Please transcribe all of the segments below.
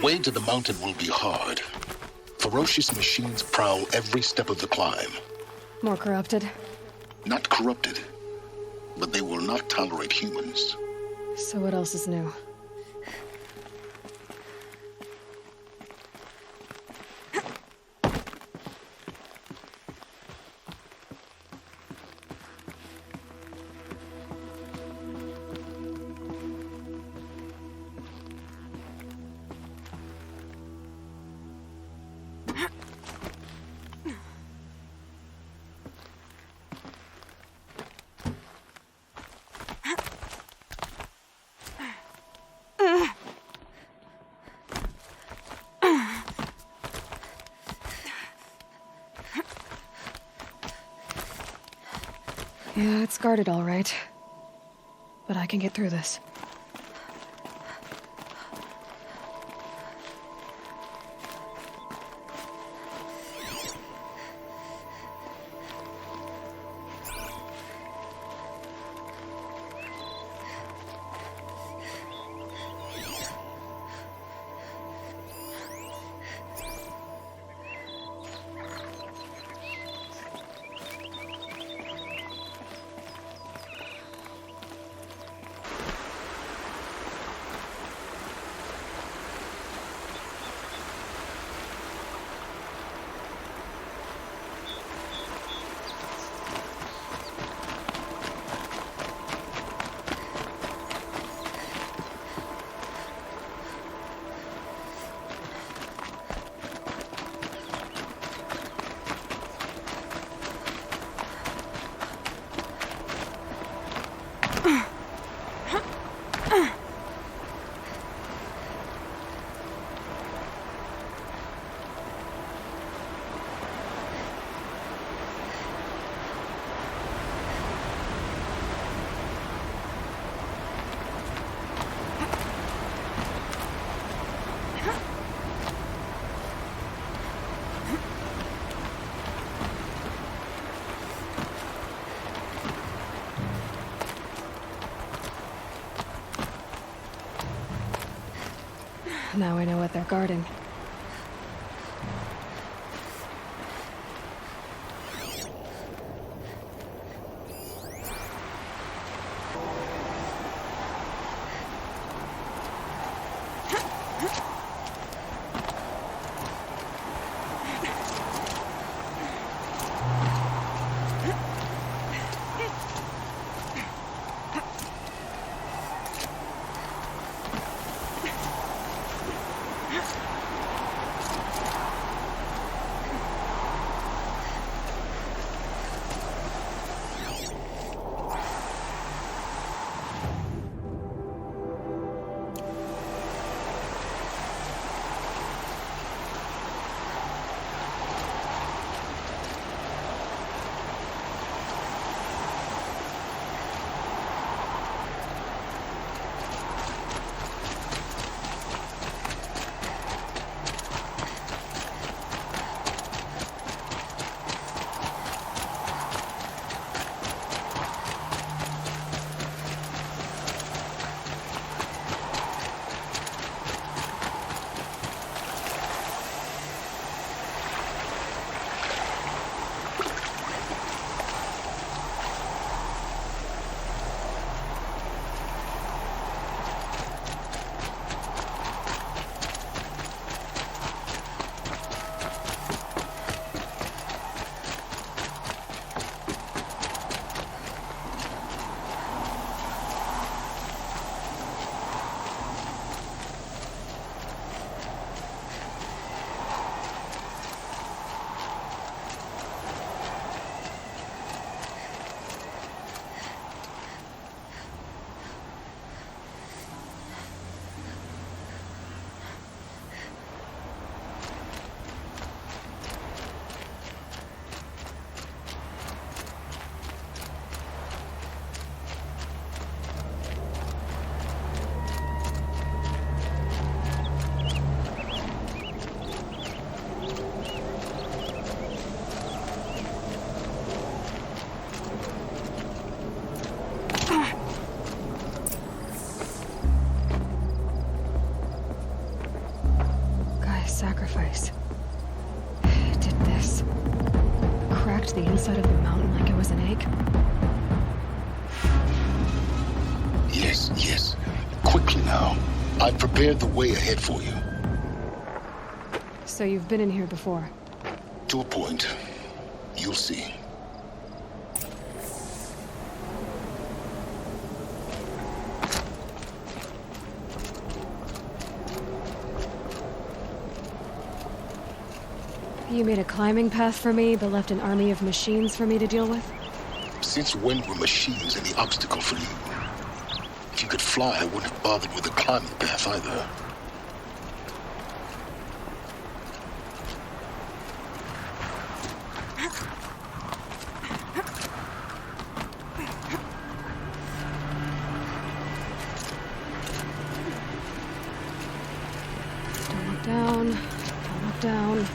way to the mountain will be hard. Ferocious machines prowl every step of the climb. More corrupted? Not corrupted, but they will not tolerate humans. So what else is new? Yeah, it's guarded all right. But I can get through this. Now I know what they're guarding. sacrifice. It did this. Cracked the inside of the mountain like it was an egg. Yes, yes. Quickly now. I've prepared the way ahead for you. So you've been in here before? To a point. You'll see. You made a climbing path for me, but left an army of machines for me to deal with? Since when were machines any obstacle for you? If you could fly, I wouldn't have bothered with a climbing path either. Don't look down. Don't look down.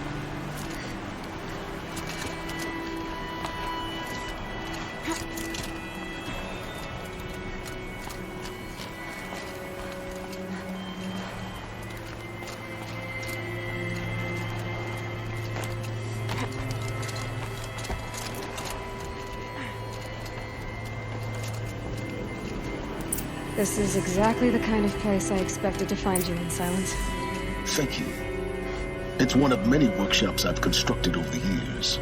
This is exactly the kind of place I expected to find you in, Silence. Thank you. It's one of many workshops I've constructed over the years.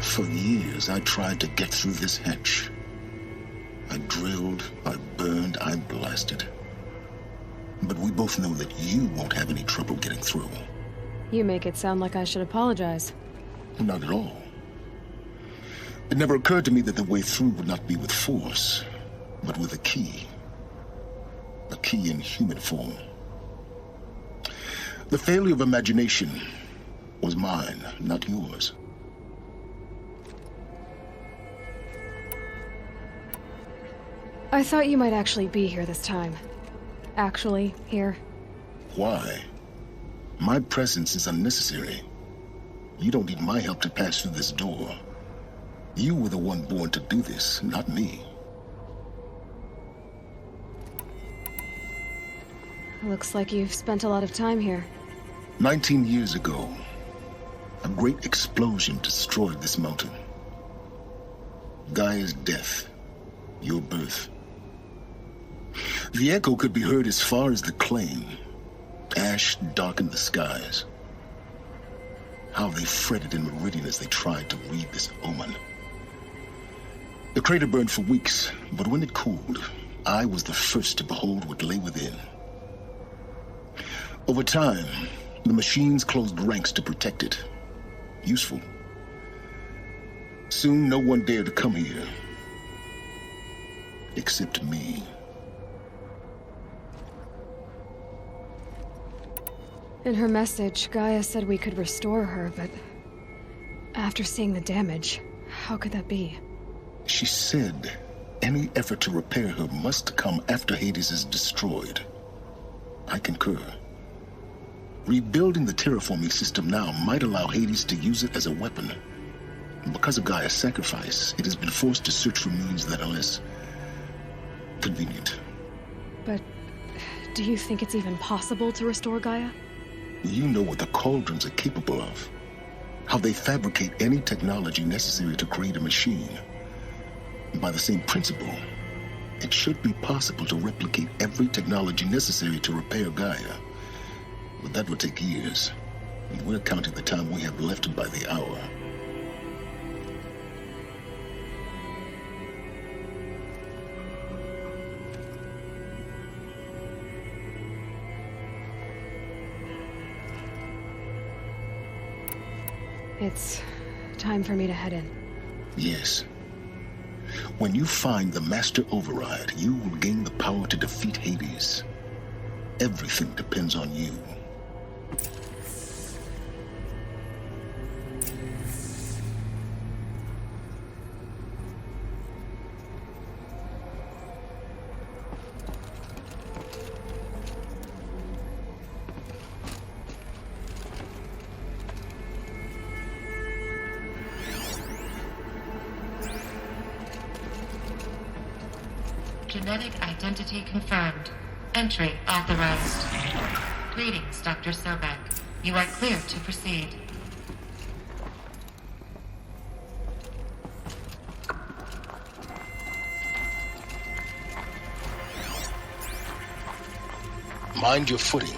For years, I tried to get through this hatch. I drilled, I burned, I blasted. But we both know that you won't have any trouble getting through. You make it sound like I should apologize. Not at all. It never occurred to me that the way through would not be with force, but with a key. A key in human form. The failure of imagination was mine, not yours. I thought you might actually be here this time. Actually, here. Why? My presence is unnecessary. You don't need my help to pass through this door. You were the one born to do this, not me. Looks like you've spent a lot of time here. 19 years ago, a great explosion destroyed this mountain. Gaia's death, your birth. The echo could be heard as far as the claim. Ash darkened the skies. How they fretted in Meridian as they tried to read this omen. The crater burned for weeks, but when it cooled, I was the first to behold what lay within. Over time, the machines closed ranks to protect it. Useful. Soon, no one dared to come here. Except me. In her message, Gaia said we could restore her, but after seeing the damage, how could that be? She said any effort to repair her must come after Hades is destroyed. I concur. Rebuilding the terraforming system now might allow Hades to use it as a weapon. Because of Gaia's sacrifice, it has been forced to search for means that are less convenient. But do you think it's even possible to restore Gaia? You know what the Cauldrons are capable of. How they fabricate any technology necessary to create a machine. By the same principle, it should be possible to replicate every technology necessary to repair Gaia. But that would take years, and we're counting the time we have left by the hour. It's time for me to head in. Yes. When you find the Master Override, you will gain the power to defeat Hades. Everything depends on you. Genetic identity confirmed. Entry authorized. Greetings, Dr. Sobek. You are clear to proceed. Mind your footing.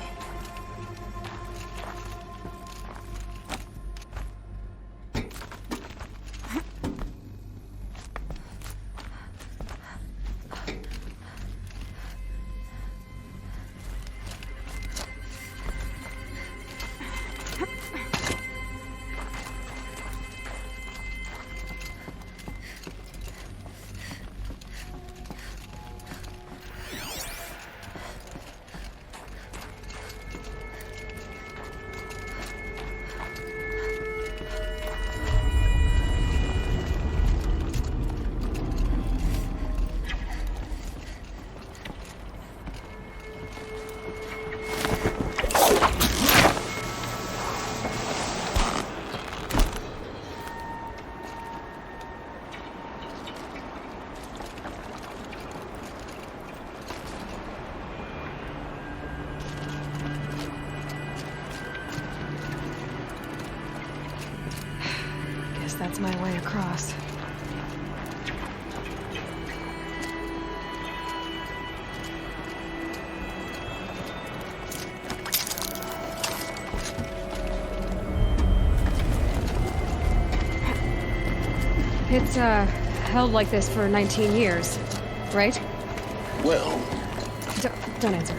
That's my way across. It's, held like this for 19 years, right? Well... Don't answer.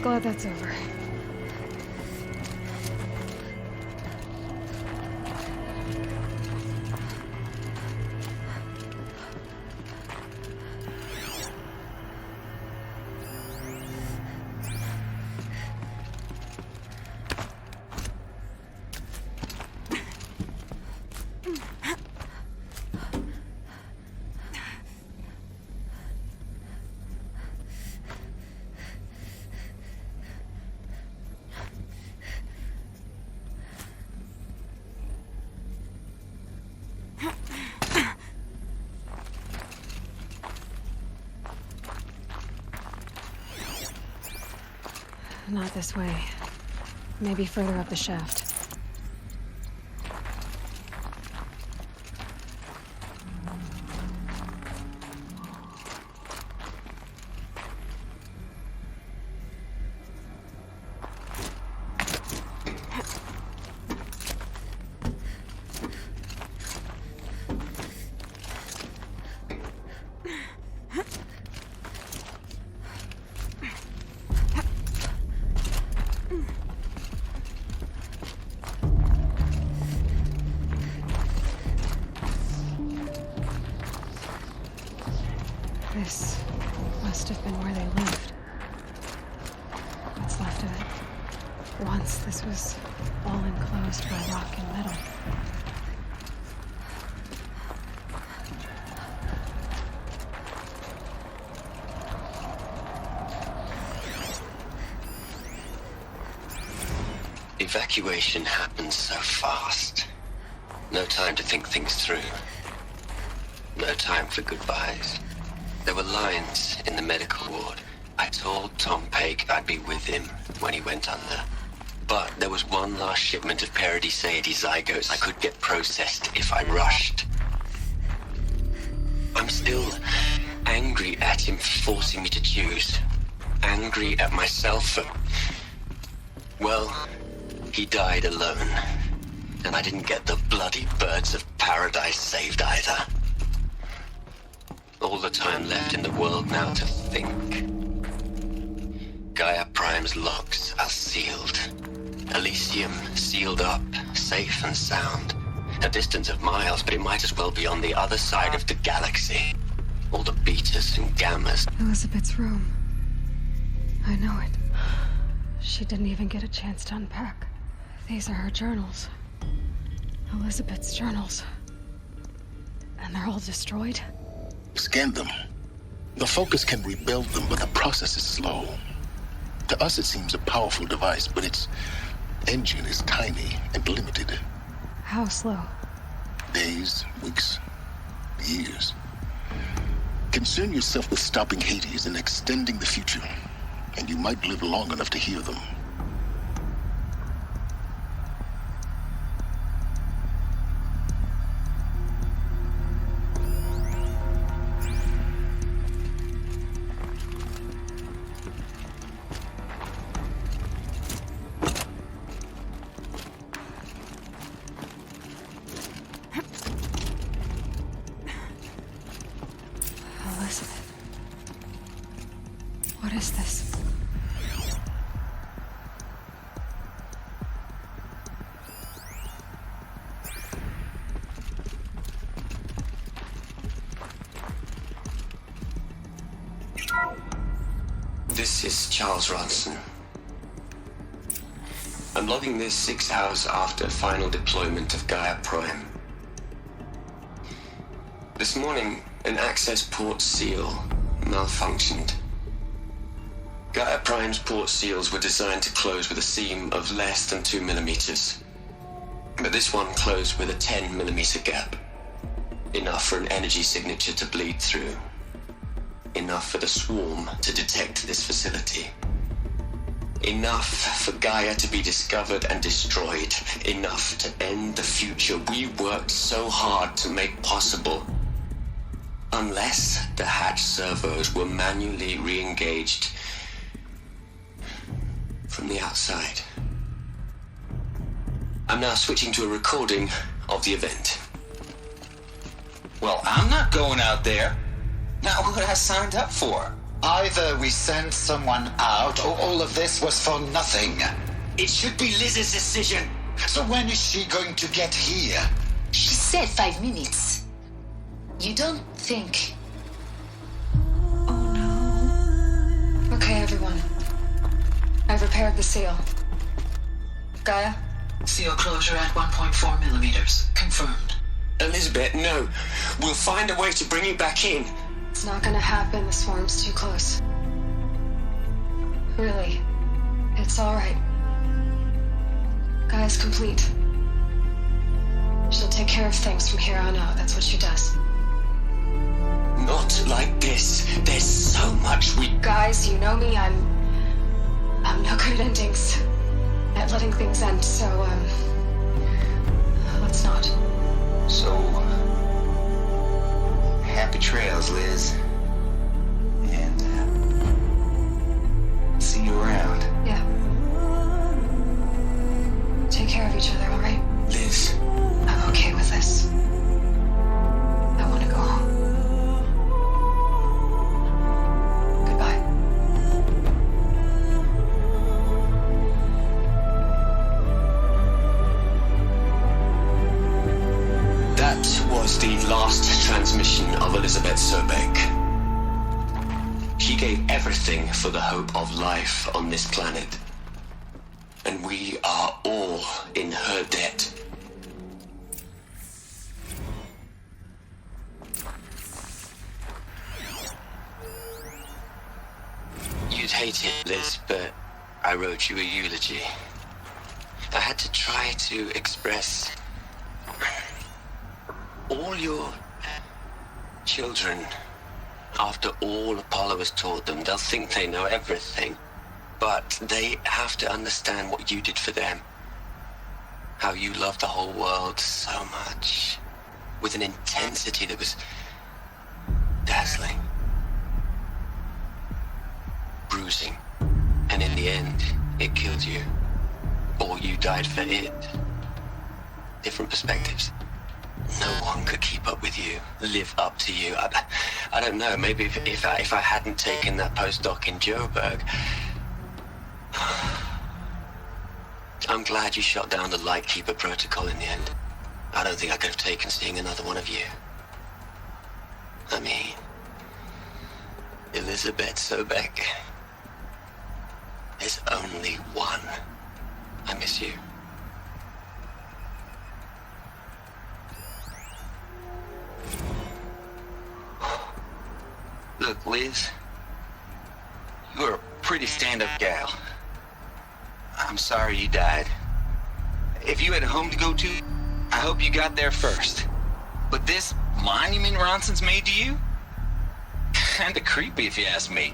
Glad that's over. Not this way. Maybe further up the shaft. This must have been where they lived. What's left of it. Once this was all enclosed by rock and metal. Evacuation happens so fast. No time to think things through. No time for goodbyes. There were lines in the medical ward. I told Tom Pake I'd be with him when he went under. But there was one last shipment of Paradiseidae zygotes I could get processed if I rushed. I'm still angry at him for forcing me to choose. Angry at myself for... Well, he died alone. And I didn't get the bloody birds of paradise saved either. All the time left in the world now to think. Gaia Prime's locks are sealed. Elysium sealed up, safe and sound. A distance of miles, but it might as well be on the other side of the galaxy. All the betas and gammas. Elizabeth's room. I know it. She didn't even get a chance to unpack. These are her journals. Elizabeth's journals. And they're all destroyed? Scan them. The Focus can rebuild them, but the process is slow. To us, it seems a powerful device, but its engine is tiny and limited. How slow? Days, weeks, years. Concern yourself with stopping Hades and extending the future, and you might live long enough to hear them. Elizabeth. What is this? This is Charles Ronson. I'm logging this 6 hours after final deployment of Gaia Prime. This morning, an access port seal malfunctioned. Gaia Prime's port seals were designed to close with a seam of less than 2 millimeters. But this one closed with a 10 millimeter gap. Enough for an energy signature to bleed through. Enough for the swarm to detect this facility. Enough for Gaia to be discovered and destroyed. Enough to end the future we worked so hard to make possible. Unless the hatch servos were manually re-engaged from the outside. I'm now switching to a recording of the event. Well, I'm not going out there. Not what I signed up for. Either we send someone out, or all of this was for nothing. It should be Liz's decision. So when is she going to get here? She said 5 minutes. You don't think... Oh no. Okay, everyone. I've repaired the seal. Gaia? Seal closure at 1.4 millimeters. Confirmed. Elizabeth, no. We'll find a way to bring you back in. It's not gonna happen. The swarm's too close. Really. It's alright. Gaia's complete. She'll take care of things from here on out. That's what she does. Not like this. There's so much we... Guys, you know me. I'm no good at endings. At letting things end, so, let's not. So, happy trails, Liz. And, see you around. Yeah. Take care of each other, alright? Liz. I'm okay with this. I want to go home. Goodbye. That was the last transmission of Elizabeth Sobek. She gave everything for the hope of life on this planet. And we are all in her debt. You'd hate it, Liz, but I wrote you a eulogy. I had to try to express all your children. After all Apollo has taught them, they'll think they know everything. But they have to understand what you did for them. How you loved the whole world so much. With an intensity that was dazzling. Bruising. And in the end, it killed you. Or you died for it. Different perspectives. No one could keep up with you, live up to you. I don't know, maybe if I hadn't taken that postdoc in Joburg. I'm glad you shot down the Lightkeeper protocol in the end. I don't think I could have taken seeing another one of you. I mean, Elizabeth Sobek. There's only one. I miss you. Look, Liz, you're a pretty stand-up gal. I'm sorry you died. If you had a home to go to, I hope you got there first. But this monument Ronson's made to you? Kinda creepy if you ask me.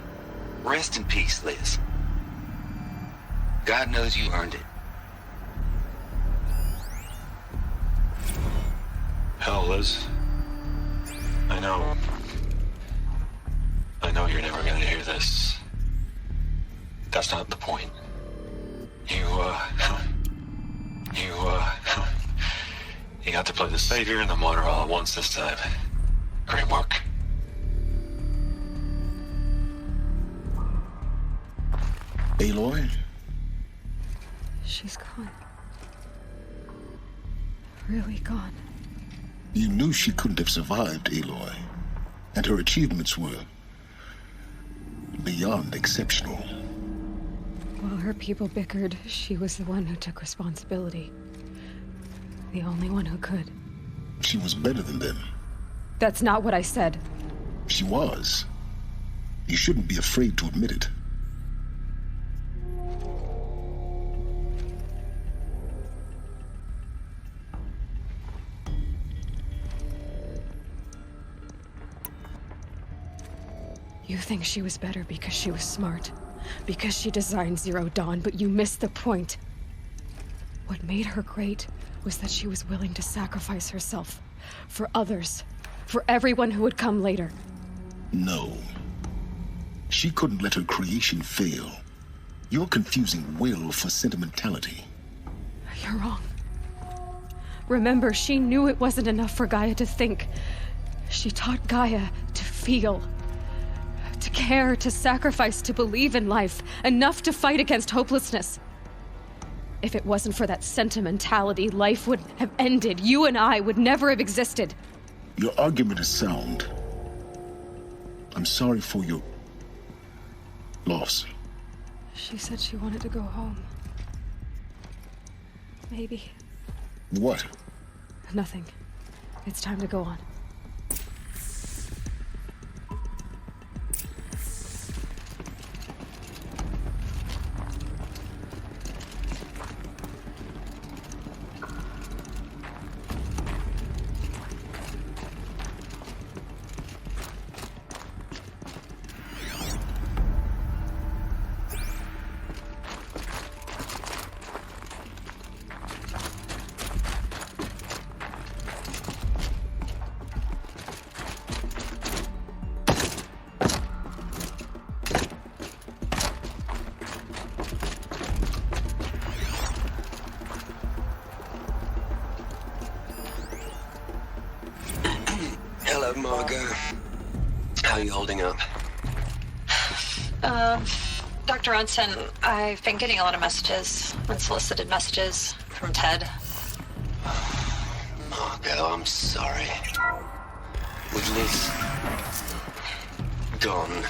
Rest in peace, Liz. God knows you earned it. Hell, Liz. I know you're never gonna hear this. That's not the point. You got to play the savior and the martyr all at once this time. Great work. Aloy? She's gone. Really gone. You knew she couldn't have survived, Aloy. And her achievements were beyond exceptional. While her people bickered, she was the one who took responsibility. The only one who could. She was better than them. That's not what I said. She was. You shouldn't be afraid to admit it. You think she was better because she was smart, because she designed Zero Dawn, but you missed the point. What made her great was that she was willing to sacrifice herself for others, for everyone who would come later. No. She couldn't let her creation fail. You're confusing will for sentimentality. You're wrong. Remember, she knew it wasn't enough for Gaia to think. She taught Gaia to feel. To care, to sacrifice, to believe in life, enough to fight against hopelessness. If it wasn't for that sentimentality, life would have ended. You and I would never have existed. Your argument is sound. I'm sorry for your loss. She said she wanted to go home. Maybe. What? Nothing. It's time to go on. Hello, Margot. How are you holding up? Dr. Ronson, I've been getting a lot of messages, unsolicited messages from Ted. Margot, I'm sorry. With Liz gone,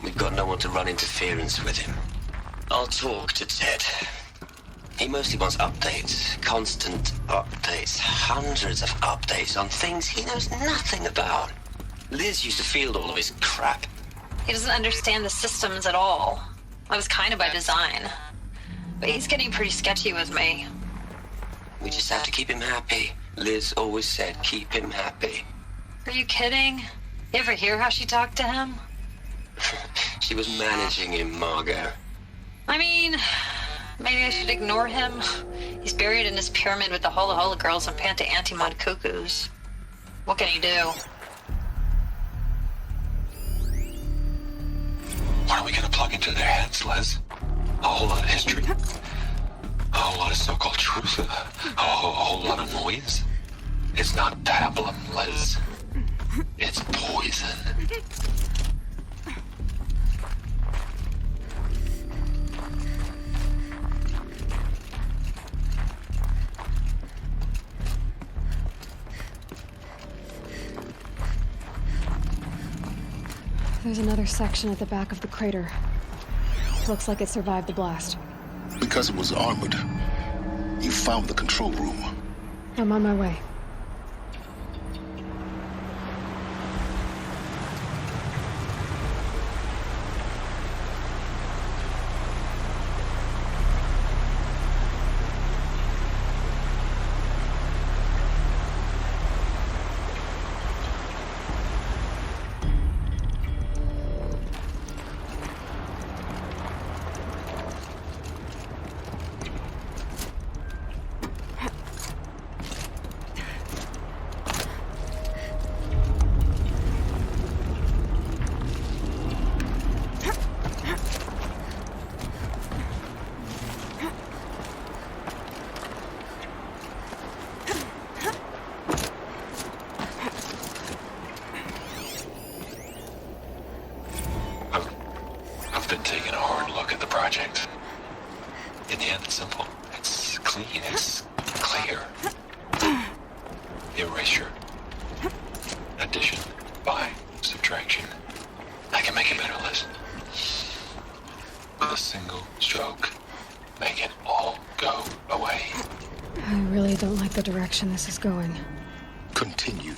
we've got no one to run interference with him. I'll talk to Ted. He mostly wants updates, constant updates, hundreds of updates on things he knows nothing about. Liz used to field all of his crap. He doesn't understand the systems at all. That was kind of by design. But he's getting pretty sketchy with me. We just have to keep him happy. Liz always said, keep him happy. Are you kidding? You ever hear how she talked to him? She was managing him, Margot. I mean, maybe I should ignore him. He's buried in his pyramid with the Hola Hola girls and Panta Antimod cuckoos. What can he do? What are we gonna plug into their heads, Liz? A whole lot of history? A whole lot of so-called truth? A whole lot of noise? It's not pablum, Liz. It's poison. There's another section at the back of the crater. Looks like it survived the blast. Because it was armored. You found the control room. I'm on my way. clean. It's clear. Erasure. Addition. By subtraction. I can make it better, Liz. With a single stroke. Make it all go away. I really don't like the direction this is going. Continue.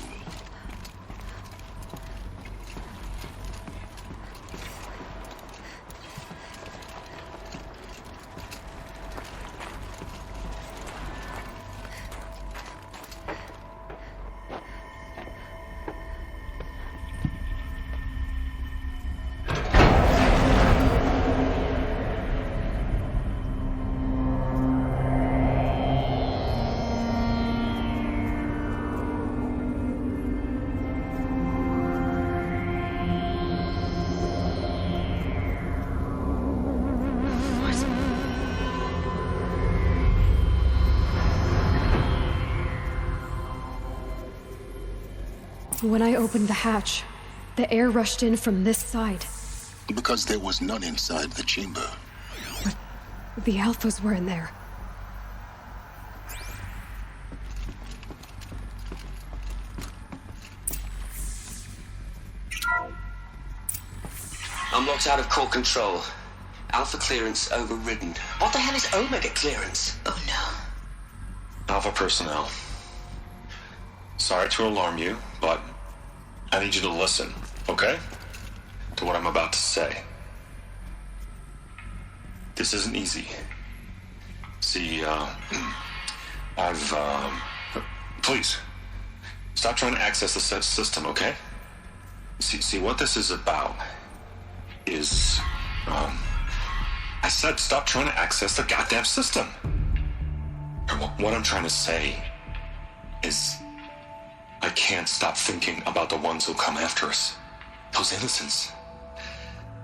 When I opened the hatch, the air rushed in from this side. Because there was none inside the chamber. But the alphas were in there. I'm locked out of core control. Alpha clearance overridden. What the hell is Omega clearance? Oh no. Alpha personnel. Sorry to alarm you, but I need you to listen, okay? To what I'm about to say. This isn't easy. See, please, stop trying to access the system, okay? See, what this is about is, I said stop trying to access the goddamn system. What I'm trying to say is I can't stop thinking about the ones who come after us. Those innocents.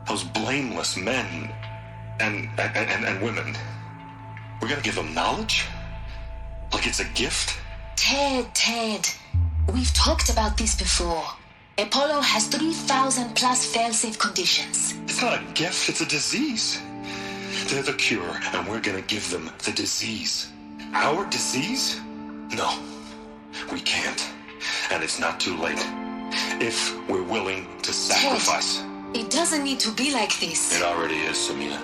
Those blameless men and women. We're gonna give them knowledge? Like it's a gift? Ted. We've talked about this before. Apollo has 3,000 plus fail-safe conditions. It's not a gift, it's a disease. They're the cure, and we're gonna give them the disease. Our disease? No, we can't. And it's not too late. If we're willing to sacrifice. Ted, it doesn't need to be like this. It already is, Samina.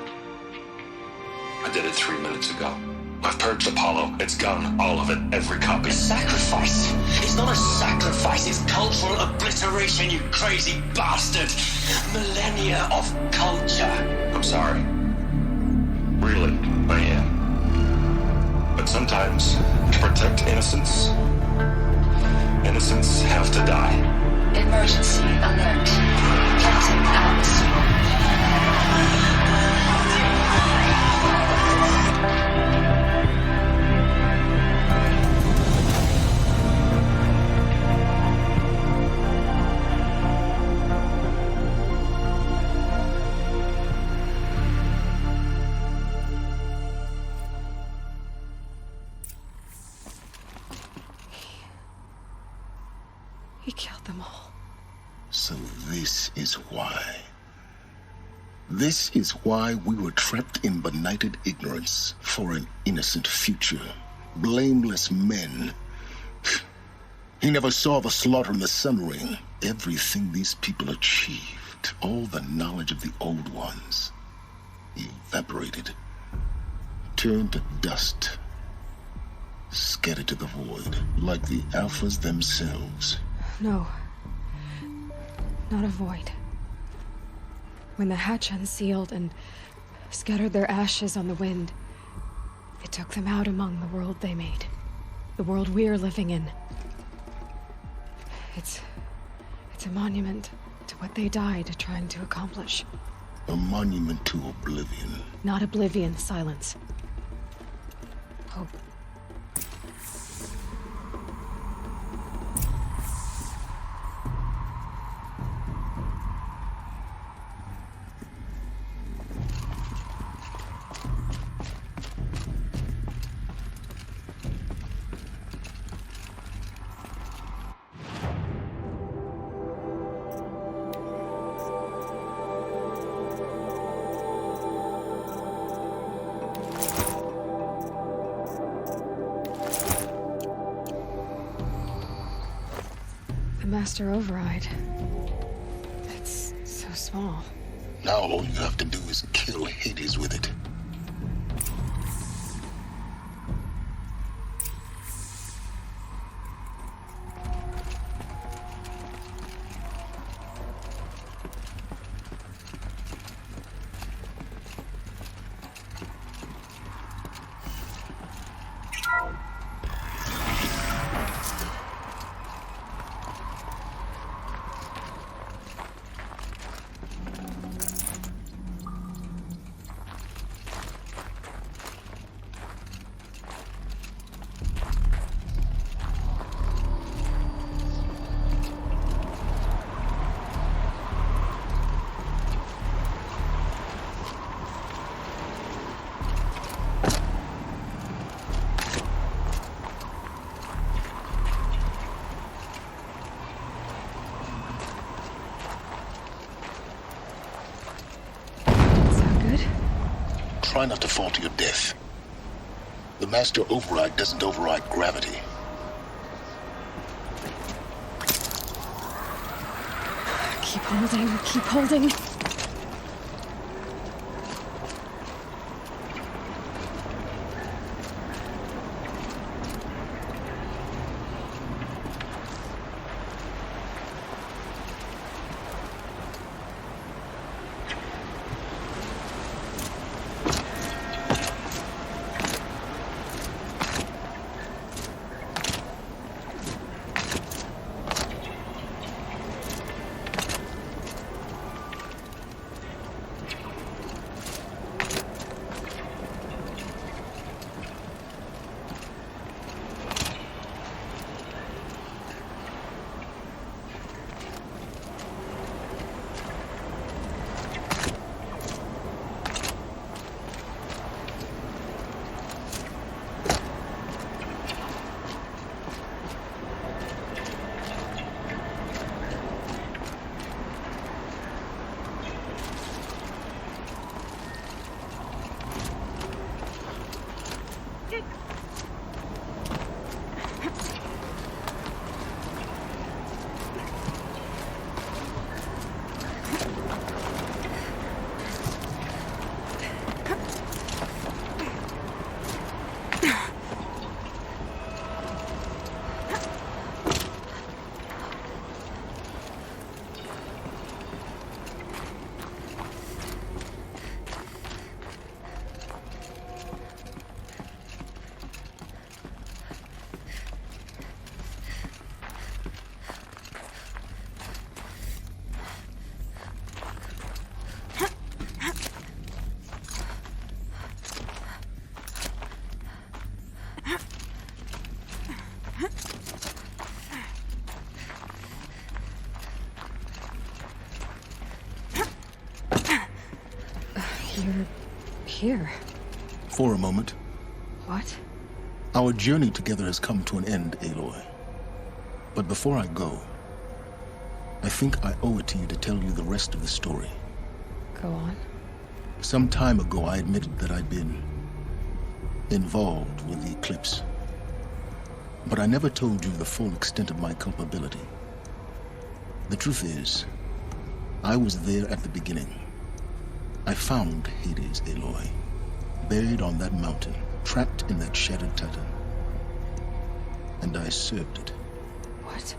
I did it 3 minutes ago. I've purged Apollo. It's gone. All of it. Every copy. Sacrifice? It's not a sacrifice. It's cultural obliteration, you crazy bastard. Millennia of culture. I'm sorry. Really, I am. But sometimes, to protect innocence, innocents have to die. Emergency alert. Captain out. He killed them all. So this is why. This is why we were trapped in benighted ignorance for an innocent future. Blameless men. He never saw the slaughter in the Sun Ring. Everything these people achieved, all the knowledge of the old ones, evaporated, turned to dust, scattered to the void, like the Alphas themselves. No. Not a void. When the hatch unsealed and scattered their ashes on the wind, it took them out among the world they made. The world we're living in. It's a monument to what they died trying to accomplish. A monument to oblivion. Not oblivion, silence. Hope. The master override. It's so small. Now all you have to do is kill Hades with it. Try not to fall to your death. The master override doesn't override gravity. Keep holding, keep holding. You're here. For a moment. What? Our journey together has come to an end, Aloy. But before I go, I think I owe it to you to tell you the rest of the story. Go on. Some time ago, I admitted that I'd been involved with the eclipse. But I never told you the full extent of my culpability. The truth is, I was there at the beginning. I found Hades, Aloy, buried on that mountain, trapped in that shattered titan. And I served it. What?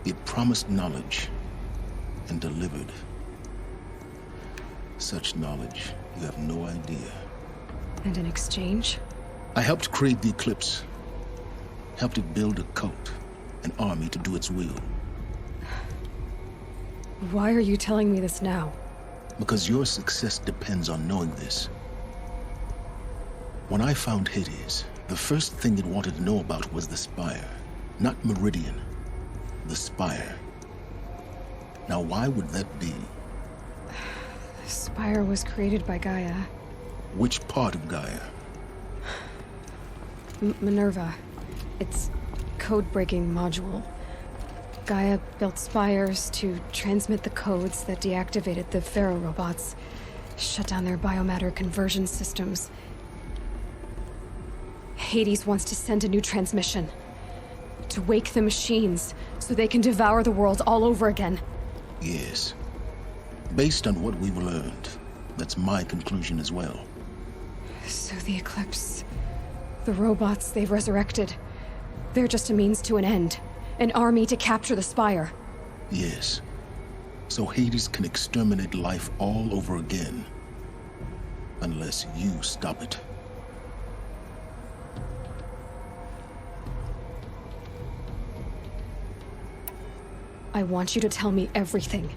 It promised knowledge and delivered. Such knowledge, you have no idea. And in exchange? I helped create the eclipse. Helped it build a cult, an army to do its will. Why are you telling me this now? Because your success depends on knowing this. When I found Hades, the first thing it wanted to know about was the Spire. Not Meridian. The Spire. Now why would that be? The Spire was created by Gaia. Which part of Gaia? Minerva. Its code-breaking module. Gaia built spires to transmit the codes that deactivated the Pharaoh robots, shut down their biomatter conversion systems. Hades wants to send a new transmission To wake the machines, so they can devour the world all over again. Yes. Based on what we've learned, that's my conclusion as well. So the Eclipse... the robots they've resurrected... they're just a means to an end. An army to capture the Spire. Yes. So Hades can exterminate life all over again. Unless you stop it. I want you to tell me everything.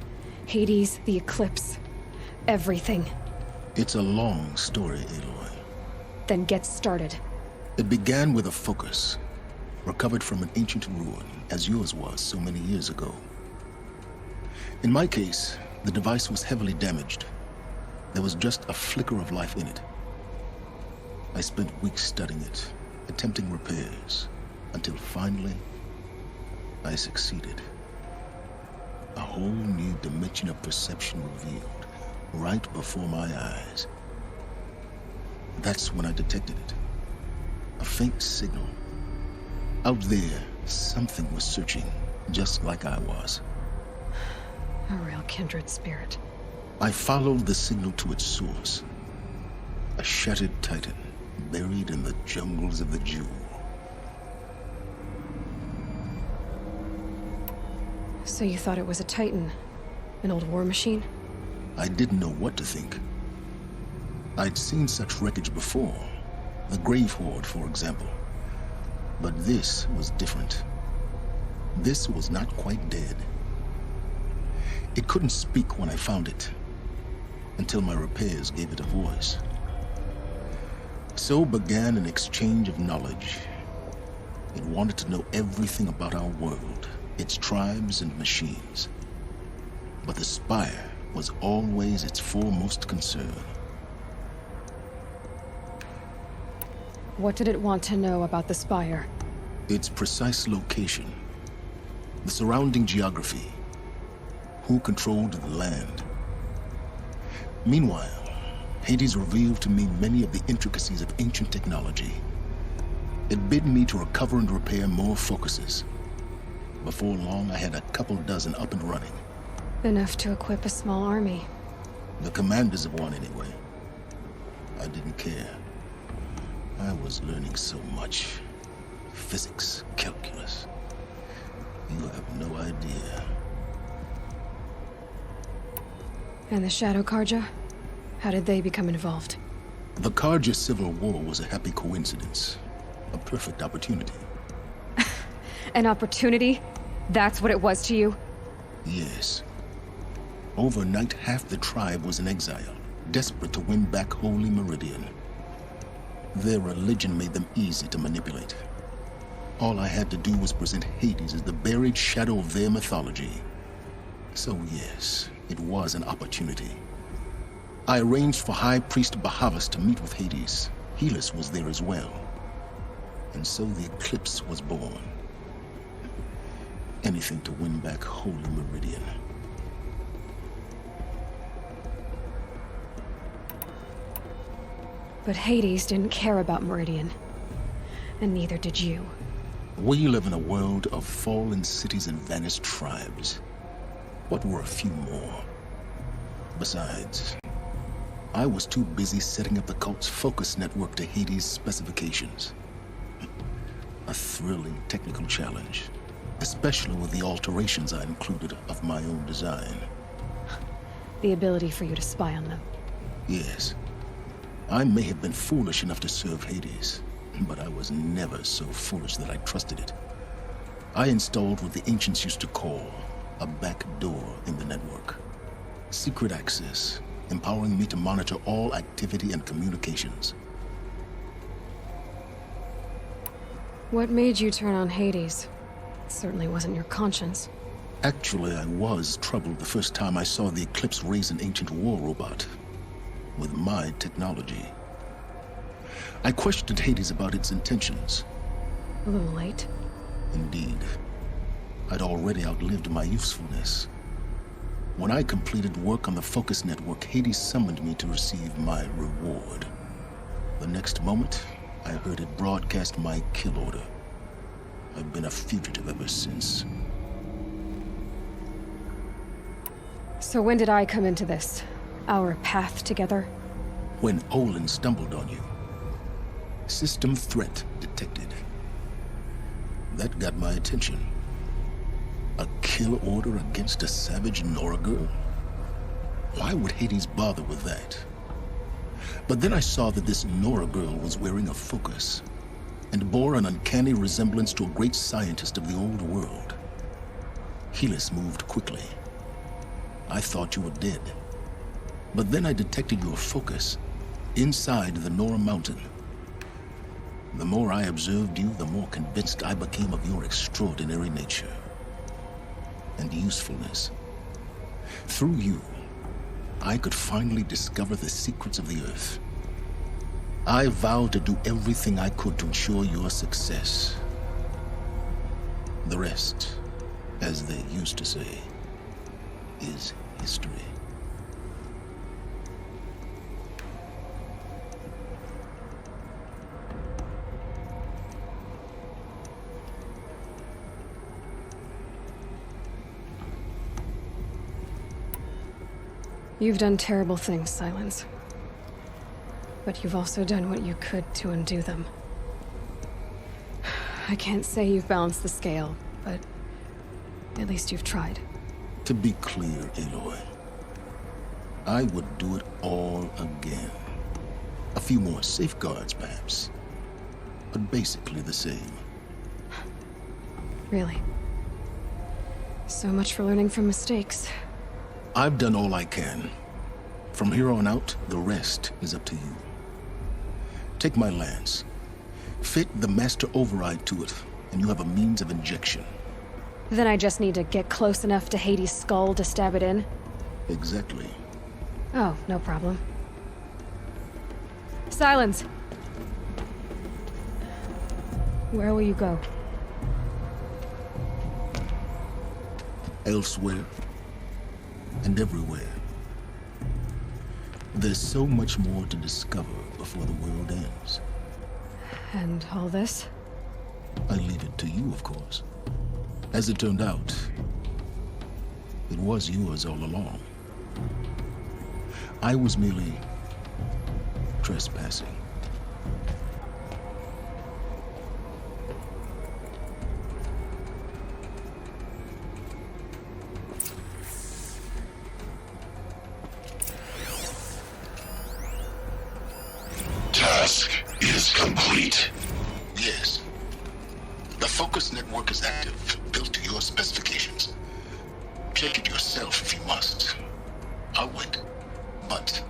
Hades, the Eclipse. Everything. It's a long story, Aloy. Then get started. It began with a focus, recovered from an ancient ruin, as yours was so many years ago. In my case, the device was heavily damaged. There was just a flicker of life in it. I spent weeks studying it, attempting repairs, until finally, I succeeded. A whole new dimension of perception revealed, right before my eyes. That's when I detected it. A faint signal. Out there, something was searching, just like I was. A real kindred spirit. I followed the signal to its source. A shattered titan, buried in the jungles of the Jewel. So you thought it was a titan? An old war machine? I didn't know what to think. I'd seen such wreckage before. The Grave Horde, for example. But this was different. This was not quite dead. It couldn't speak when I found it, until my repairs gave it a voice. So began an exchange of knowledge. It wanted to know everything about our world, its tribes and machines. But the Spire was always its foremost concern. What did it want to know about the Spire? Its precise location, the surrounding geography, who controlled the land. Meanwhile, Hades revealed to me many of the intricacies of ancient technology. It bid me to recover and repair more focuses. Before long, I had a couple dozen up and running. Enough to equip a small army. The commanders of one, anyway. I didn't care. I was learning so much. Physics, calculus. You have no idea. And the Shadow Karja? How did they become involved? The Karja Civil War was a happy coincidence. A perfect opportunity. An opportunity? That's what it was to you? Yes. Overnight, half the tribe was in exile, desperate to win back Holy Meridian. Their religion made them easy to manipulate. All I had to do was present Hades as the buried shadow of their mythology. So yes, it was an opportunity. I arranged for High Priest Bahavas to meet with Hades. Helis was there as well. And so the Eclipse was born. Anything to win back Holy Meridian. But Hades didn't care about Meridian. And neither did you. We live in a world of fallen cities and vanished tribes. What were a few more? Besides, I was too busy setting up the cult's focus network to Hades' specifications. A thrilling technical challenge, especially with the alterations I included of my own design. The ability for you to spy on them. Yes. I may have been foolish enough to serve Hades, but I was never so foolish that I trusted it. I installed what the ancients used to call a back door in the network. Secret access, empowering me to monitor all activity and communications. What made you turn on Hades? It certainly wasn't your conscience. Actually, I was troubled the first time I saw the Eclipse raise an ancient war robot. With my technology. I questioned Hades about its intentions. A little late. Indeed. I'd already outlived my usefulness. When I completed work on the Focus Network, Hades summoned me to receive my reward. The next moment, I heard it broadcast my kill order. I've been a fugitive ever since. So when did I come into this? Our path together? When Olin stumbled on you. System threat detected. That got my attention. A kill order against a savage Nora girl? Why would Hades bother with that? But then I saw that this Nora girl was wearing a focus, and bore an uncanny resemblance to a great scientist of the old world. Helis moved quickly. I thought you were dead. But then I detected your focus inside the Nora mountain. The more I observed you, the more convinced I became of your extraordinary nature and usefulness. Through you, I could finally discover the secrets of the Earth. I vowed to do everything I could to ensure your success. The rest, as they used to say, is history. You've done terrible things, Silence. But you've also done what you could to undo them. I can't say you've balanced the scale, but at least you've tried. To be clear, Aloy, I would do it all again. A few more safeguards, perhaps, but basically the same. Really? So much for learning from mistakes. I've done all I can. From here on out, the rest is up to you. Take my lance. Fit the master override to it, and you have a means of injection. Then I just need to get close enough to Hades' skull to stab it in? Exactly. Oh, no problem. Silence! Where will you go? Elsewhere. And everywhere. There's so much more to discover before the world ends. And all this? I leave it to you, of course. As it turned out, it was yours all along. I was merely trespassing. Task is complete. Yes. The focus network is active, built to your specifications. Check it yourself if you must. I'll wait. But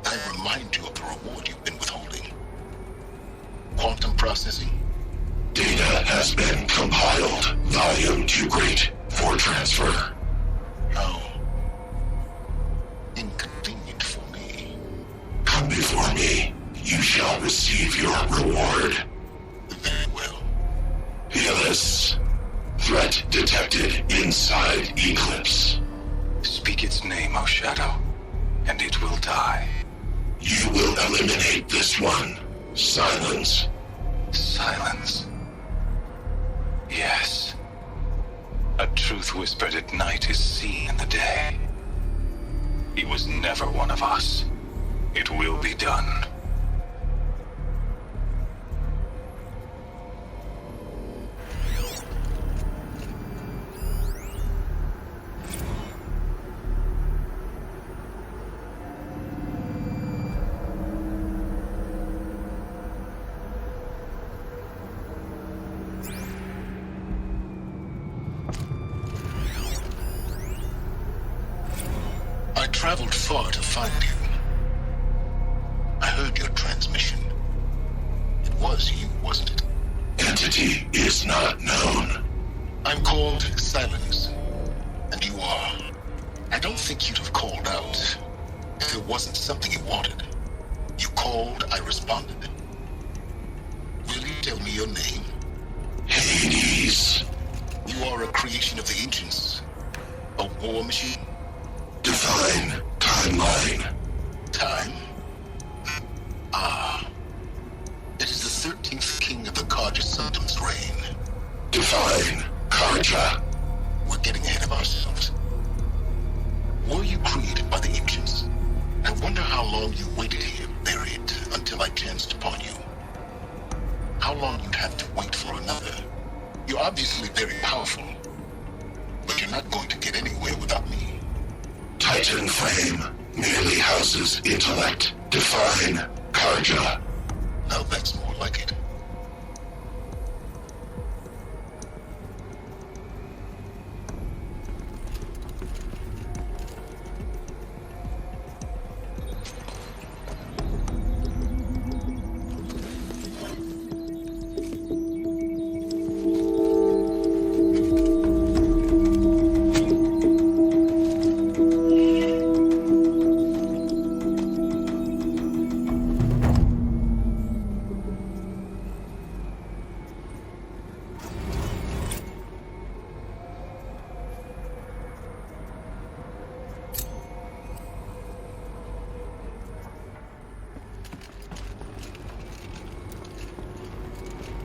I remind you of the reward you've been withholding. Quantum processing. Data has been compiled. Volume too great for transfer. How inconvenient for me. Come before me. You shall receive your reward. Very well. Helis. Threat detected inside Eclipse. Speak its name, O Shadow, and it will die. You will eliminate this one. Silence. Silence. Yes. A truth whispered at night is seen in the day. He was never one of us. It will be done. I traveled far to find you. I heard your transmission. It was you, wasn't it? Entity is not known. I'm called Silence, and you are. I don't think you'd have called out if it wasn't something you wanted. You called, I responded. Will you tell me your name? Hades. You are a creation of the ancients. A war machine? Define timeline. Time? Ah. It is the 13th king of the Carja Sultan's reign. Define Karja. We're getting ahead of ourselves. Were you created by the ancients? I wonder how long you waited here, buried, until I chanced upon you. How long you'd have to wait for another. You're obviously very powerful, but you're not going to get anywhere without me. Titan Flame merely houses intellect. Define Karja. Now that's more like it.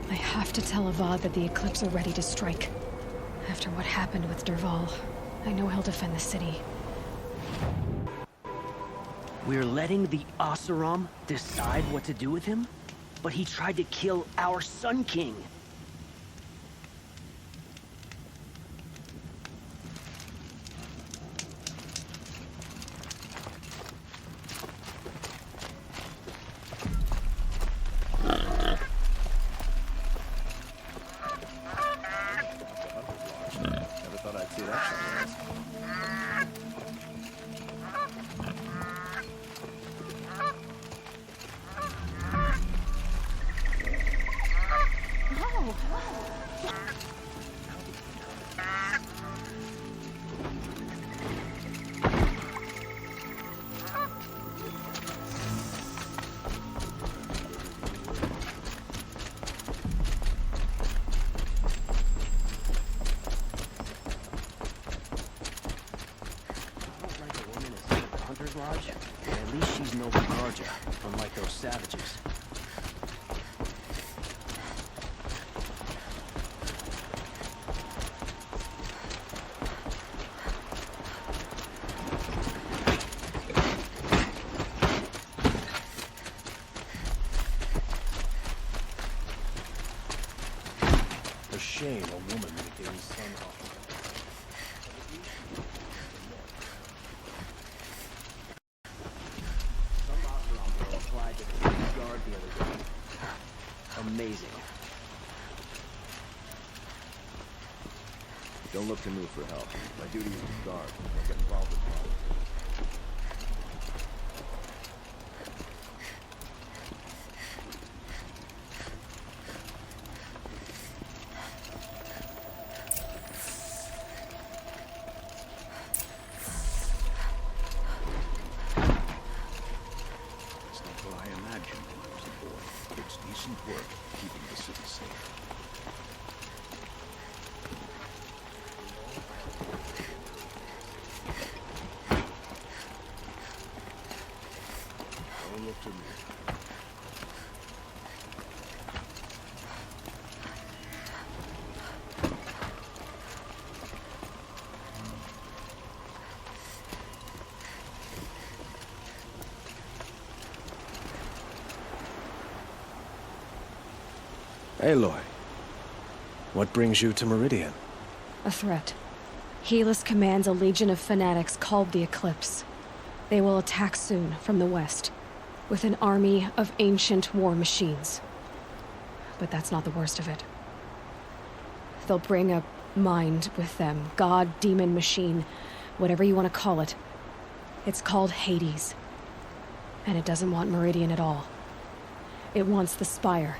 I have to tell Avad that the Eclipse are ready to strike. After what happened with Derval, I know he'll defend the city. We're letting the Oseram decide what to do with him? But he tried to kill our Sun King! Lodge, and at least she's no Karja, unlike those savages. A shame a woman became son of. Amazing. Don't look to me for help. My duty is to guard. Don't get involved in problems. It's not what I imagined when I was a boy. It's decent work keeping the city safe. Don't look to me. Aloy, what brings you to Meridian? A threat. Helis commands a legion of fanatics called the Eclipse. They will attack soon from the west, with an army of ancient war machines. But that's not the worst of it. They'll bring a mind with them, god, demon, machine, whatever you want to call it. It's called Hades. And it doesn't want Meridian at all. It wants the Spire.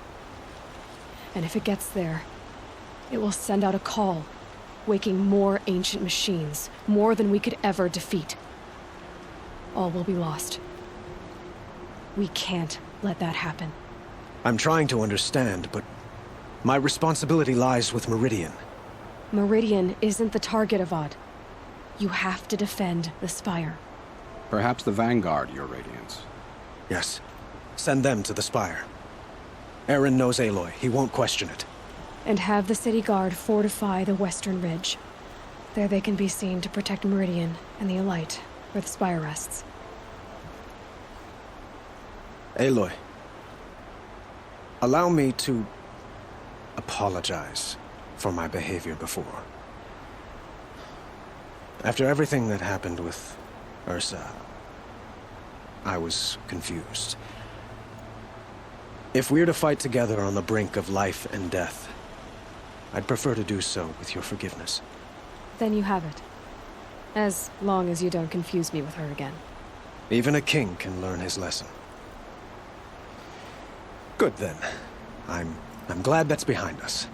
And if it gets there, it will send out a call, waking more ancient machines, more than we could ever defeat. All will be lost. We can't let that happen. I'm trying to understand, but my responsibility lies with Meridian. Meridian isn't the target, Avad. You have to defend the Spire. Perhaps the Vanguard, Your Radiance. Yes. Send them to the Spire. Aaron knows Aloy. He won't question it. and have the city guard fortify the western ridge. There they can be seen to protect Meridian and the Elite, where the spire rests. Aloy, allow me to apologize for my behavior before. After everything that happened with Ursa, I was confused. If we're to fight together on the brink of life and death, I'd prefer to do so with your forgiveness. Then you have it. As long as you don't confuse me with her again. Even a king can learn his lesson. Good then. I'm glad that's behind us.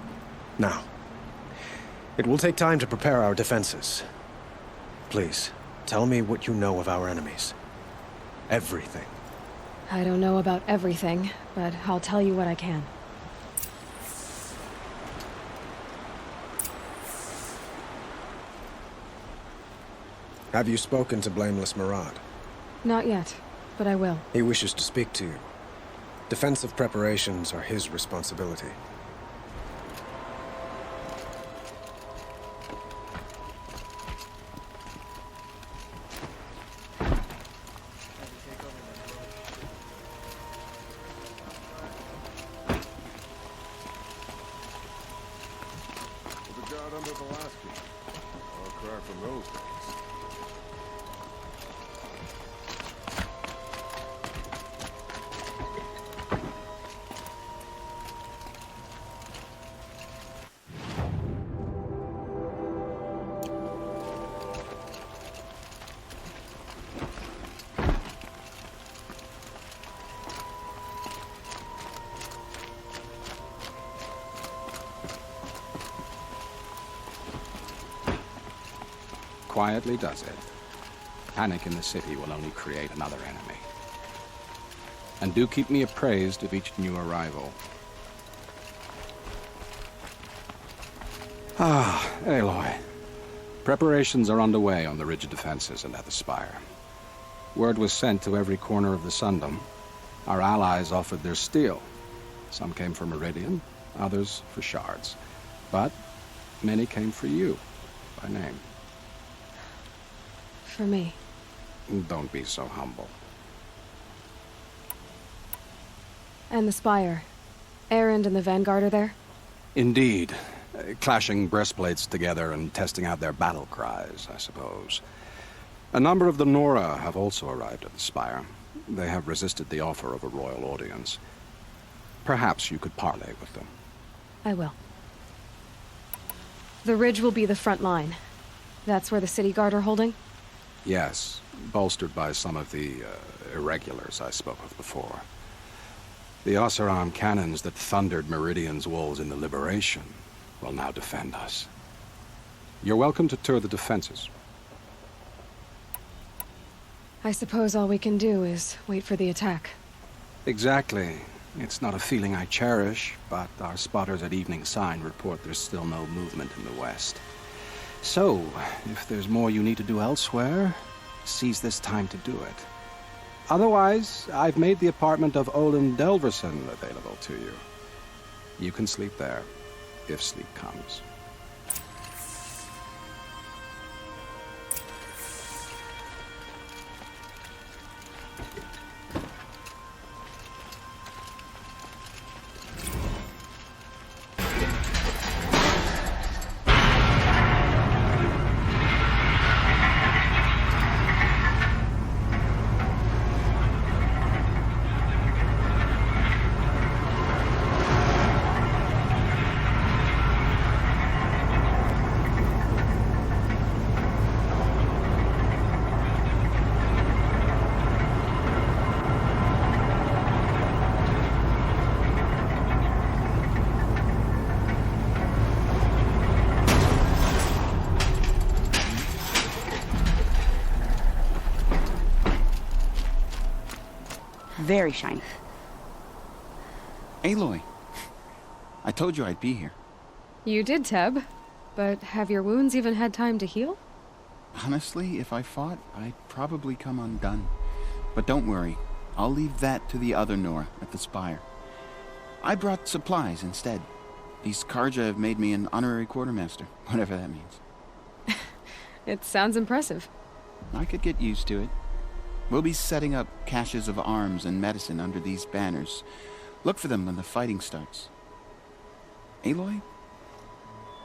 Now, it will take time to prepare our defenses. Please, tell me what you know of our enemies. Everything. I don't know about everything, but I'll tell you what I can. Have you spoken to Blameless Marad? Not yet, but I will. He wishes to speak to you. Defensive preparations are his responsibility. Quietly does it. Panic in the city will only create another enemy. And do keep me appraised of each new arrival. Aloy. Preparations are underway on the ridge defenses and at the spire. Word was sent to every corner of the Sundom. Our allies offered their steel. Some came for Meridian, others for shards. But many came for you, by name. For me. Don't be so humble. And the spire. Erend and the Vanguard are there? Indeed. Clashing breastplates together and testing out their battle cries, I suppose. A number of the Nora have also arrived at the spire. They have resisted the offer of a royal audience. Perhaps you could parley with them. I will. The ridge will be the front line. That's where the city guard are holding? Yes, bolstered by some of the irregulars I spoke of before. The Oseram cannons that thundered Meridian's walls in the Liberation will now defend us. You're welcome to tour the defenses. I suppose all we can do is wait for the attack. Exactly. It's not a feeling I cherish, but our spotters at Evening Sign report there's still no movement in the west. So, if there's more you need to do elsewhere, seize this time to do it. Otherwise, I've made the apartment of Olin Delverson available to you. You can sleep there, if sleep comes. Very shiny. Aloy, I told you I'd be here. You did, Teb. But have your wounds even had time to heal? Honestly, if I fought, I'd probably come undone. But don't worry, I'll leave that to the other Nora at the spire. I brought supplies instead. These Karja have made me an honorary quartermaster, whatever that means. It sounds impressive. I could get used to it. We'll be setting up caches of arms and medicine under these banners. Look for them when the fighting starts. Aloy,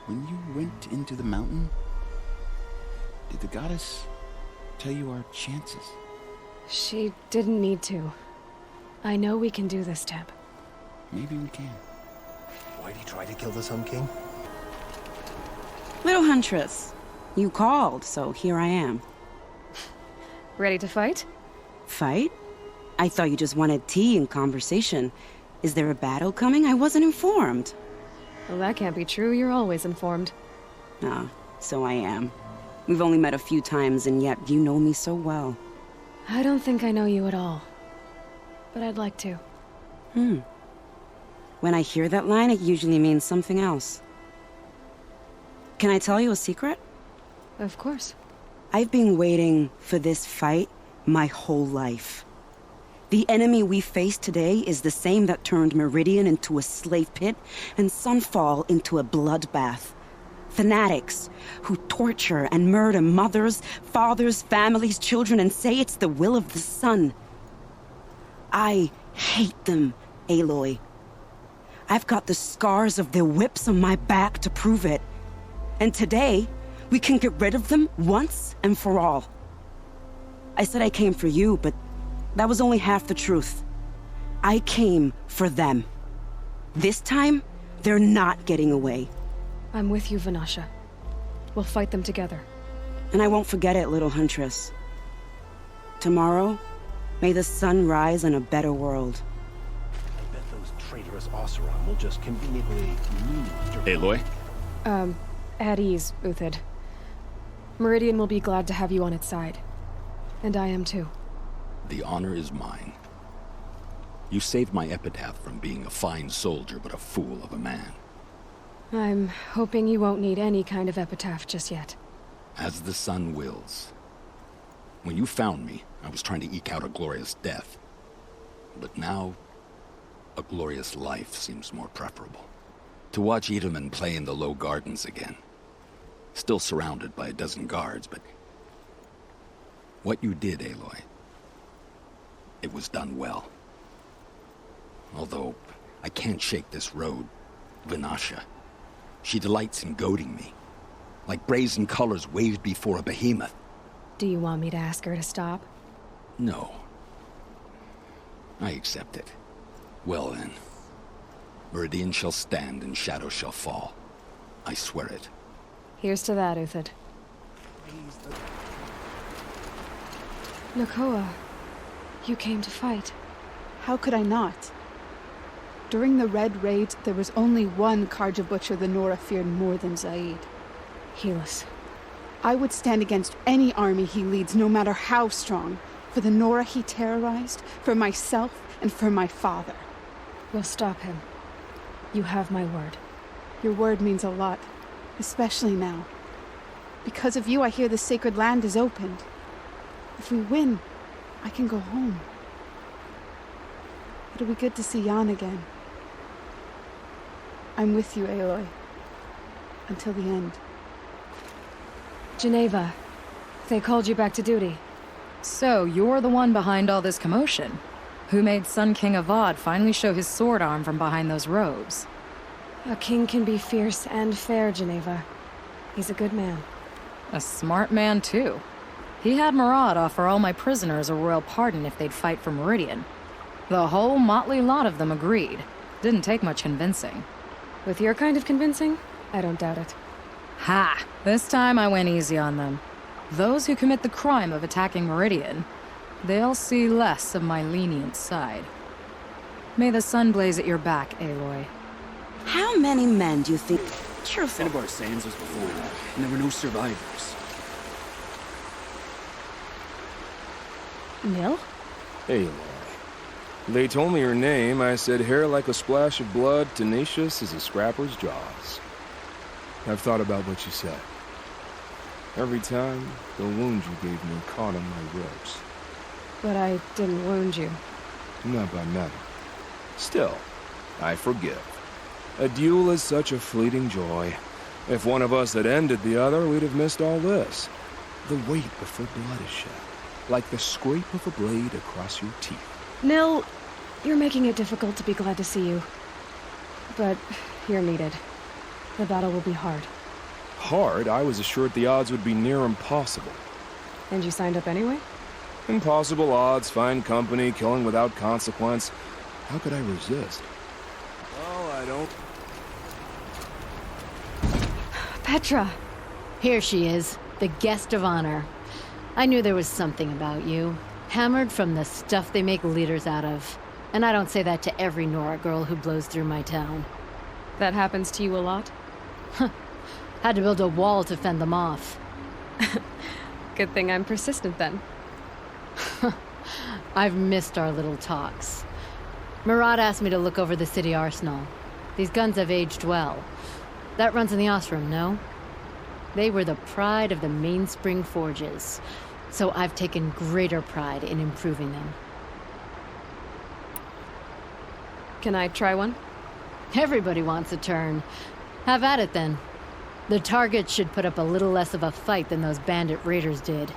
when you went into the mountain, did the goddess tell you our chances? She didn't need to. I know we can do this, Teb. Maybe we can. Why'd he try to kill the Sun King? Little Huntress, you called, so here I am. Ready to fight? Fight? I thought you just wanted tea and conversation. Is there a battle coming? I wasn't informed. Well, that can't be true. You're always informed. Ah, so I am. We've only met a few times, and yet you know me so well. I don't think I know you at all. But I'd like to. When I hear that line, it usually means something else. Can I tell you a secret? Of course. I've been waiting for this fight my whole life. The enemy we face today is the same that turned Meridian into a slave pit and Sunfall into a bloodbath. Fanatics who torture and murder mothers, fathers, families, children, and say it's the will of the sun. I hate them, Aloy. I've got the scars of their whips on my back to prove it. And today, we can get rid of them once and for all. I said I came for you, but that was only half the truth. I came for them. This time, they're not getting away. I'm with you, Vanasha. We'll fight them together. And I won't forget it, little Huntress. Tomorrow, may the sun rise in a better world. I bet those traitorous Oseram will just conveniently move. Aloy? At ease, Uthid. Meridian will be glad to have you on its side. And I am too. The honor is mine. You saved my epitaph from being a fine soldier but a fool of a man. I'm hoping you won't need any kind of epitaph just yet. As the sun wills. When you found me, I was trying to eke out a glorious death. But now, a glorious life seems more preferable. To watch Edelman play in the low gardens again. Still surrounded by a dozen guards, but... what you did, Aloy, it was done well. Although, I can't shake this road, Vanasha. She delights in goading me. Like brazen colors waved before a behemoth. Do you want me to ask her to stop? No. I accept it. Well then. Meridian shall stand and shadow shall fall. I swear it. Here's to that, Uthid. Nakoa, you came to fight. How could I not? During the Red Raids, there was only one Karja butcher the Nora feared more than Zaid. Helis. I would stand against any army he leads, no matter how strong. For the Nora he terrorized, for myself, and for my father. We'll stop him. You have my word. Your word means a lot, especially now. Because of you, I hear the sacred land is opened. If we win, I can go home. It'll be good to see Jan again. I'm with you, Aloy. Until the end. Geneva, they called you back to duty. So, you're the one behind all this commotion? Who made Sun King Avad finally show his sword arm from behind those robes? A king can be fierce and fair, Geneva. He's a good man. A smart man, too. He had Murad offer all my prisoners a royal pardon if they'd fight for Meridian. The whole motley lot of them agreed. Didn't take much convincing. With your kind of convincing, I don't doubt it. Ha! This time I went easy on them. Those who commit the crime of attacking Meridian, they'll see less of my lenient side. May the sun blaze at your back, Aloy. How many men do you think... Careful. Cinnabar Sands was before that, and there were no survivors. Nil? Aloy. They told me her name. I said hair like a splash of blood, tenacious as a scrapper's jaws. I've thought about what you said. Every time, the wound you gave me caught on my ribs. But I didn't wound you. Not by metal. Still, I forgive. A duel is such a fleeting joy. If one of us had ended the other, we'd have missed all this. The weight before blood is shed, like the scrape of a blade across your teeth. Nil, you're making it difficult to be glad to see you. But you're needed. The battle will be hard. Hard? I was assured the odds would be near impossible. And you signed up anyway? Impossible odds, fine company, killing without consequence. How could I resist? Oh, I don't... Petra! Here she is, the guest of honor. I knew there was something about you. Hammered from the stuff they make leaders out of. And I don't say that to every Nora girl who blows through my town. That happens to you a lot? Had to build a wall to fend them off. Good thing I'm persistent then. I've missed our little talks. Murad asked me to look over the city arsenal. These guns have aged well. That runs in the Osram, no? They were the pride of the Mainspring Forges, so I've taken greater pride in improving them. Can I try one? Everybody wants a turn. Have at it then. The target should put up a little less of a fight than those bandit raiders did.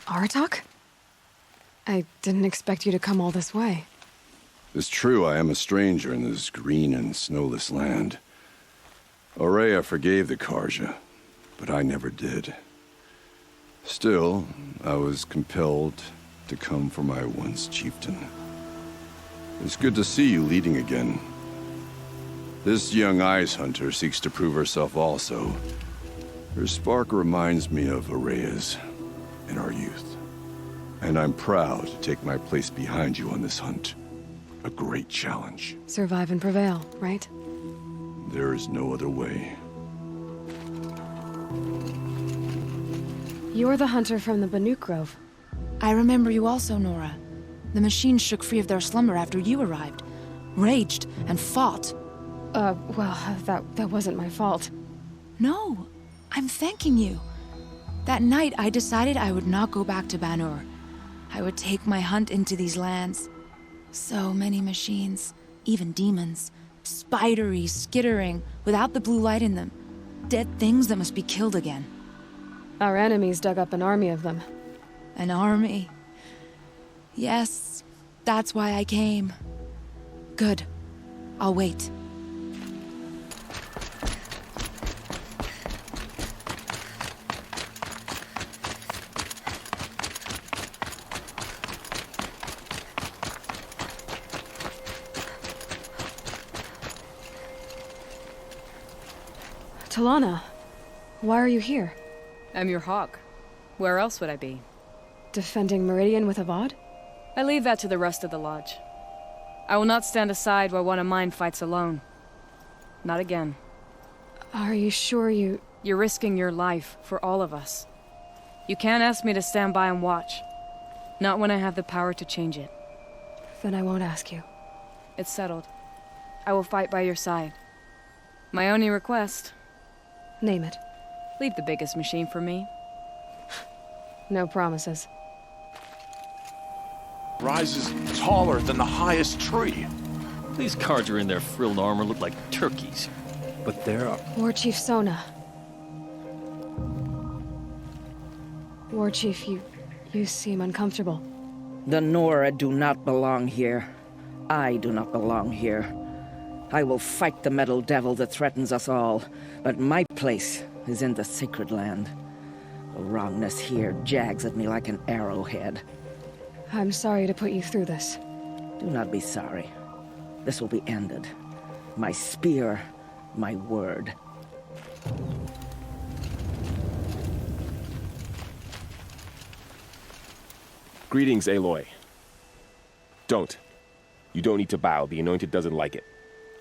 Aratak? I didn't expect you to come all this way. It's true I am a stranger in this green and snowless land. Aurea forgave the Karja, but I never did. Still, I was compelled to come for my once chieftain. It's good to see you leading again. This young ice hunter seeks to prove herself also. Her spark reminds me of Aurea's in our youth. And I'm proud to take my place behind you on this hunt. A great challenge. Survive and prevail, right? There is no other way. You're the hunter from the Banuk Grove. I remember you also, Nora. The machines shook free of their slumber after you arrived. Raged and fought. Well, that wasn't my fault. No, I'm thanking you. That night, I decided I would not go back to Banur. I would take my hunt into these lands. So many machines, even demons. Spidery, skittering, without the blue light in them. Dead things that must be killed again. Our enemies dug up an army of them. An army? Yes, that's why I came. Good. I'll wait. Talana, why are you here? I'm your hawk. Where else would I be? Defending Meridian with Avad? I leave that to the rest of the Lodge. I will not stand aside while one of mine fights alone. Not again. Are you sure you... You're risking your life for all of us. You can't ask me to stand by and watch. Not when I have the power to change it. Then I won't ask you. It's settled. I will fight by your side. My only request... Name it. Leave the biggest machine for me. No promises. Rises taller than the highest tree. These guards are in their frilled armor look like turkeys. But there are... War Chief Sona. War Chief, you seem uncomfortable. The Nora do not belong here. I do not belong here. I will fight the metal devil that threatens us all, but my place is in the sacred land. The wrongness here jags at me like an arrowhead. I'm sorry to put you through this. Do not be sorry. This will be ended. My spear, my word. Greetings, Aloy. Don't. You don't need to bow. The Anointed doesn't like it.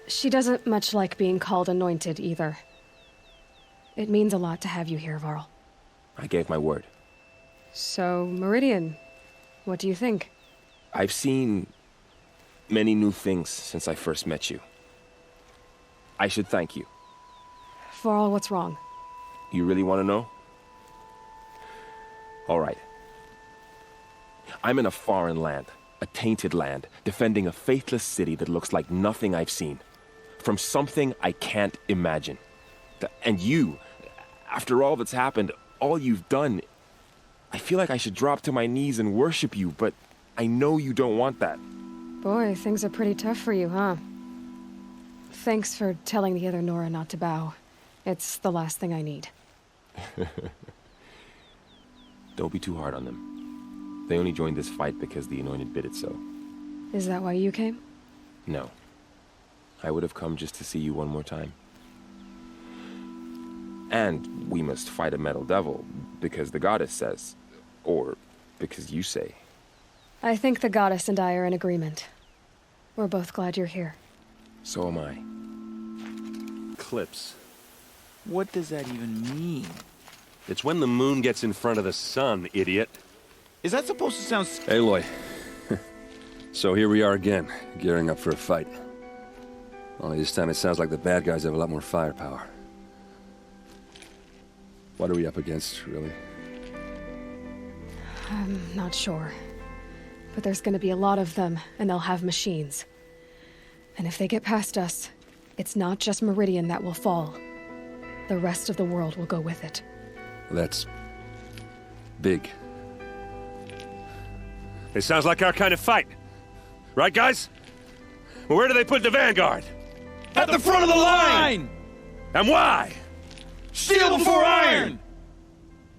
She doesn't much like being called Anointed, either. It means a lot to have you here, Varl. I gave my word. So, Meridian, what do you think? I've seen... many new things since I first met you. I should thank you. For all what's wrong. You really want to know? All right. I'm in a foreign land, a tainted land, defending a faithless city that looks like nothing I've seen. From something I can't imagine. And you, after all that's happened, all you've done, I feel like I should drop to my knees and worship you, but I know you don't want that. Boy, things are pretty tough for you, huh? Thanks for telling the other Nora not to bow. It's the last thing I need. Don't be too hard on them. They only joined this fight because the Anointed bid it so. Is that why you came? No. I would have come just to see you one more time. And we must fight a metal devil, because the goddess says. Or because you say. I think the goddess and I are in agreement. We're both glad you're here. So am I. Eclipse. What does that even mean? It's when the moon gets in front of the sun, idiot. Is that supposed to sound... Aloy. So here we are again, gearing up for a fight. Only this time it sounds like the bad guys have a lot more firepower. What are we up against, really? I'm not sure. But there's gonna be a lot of them, and they'll have machines. And if they get past us, it's not just Meridian that will fall. The rest of the world will go with it. That's... big. It sounds like our kind of fight. Right, guys? Well, where do they put the Vanguard? At the front of the line! And why? Steel before iron!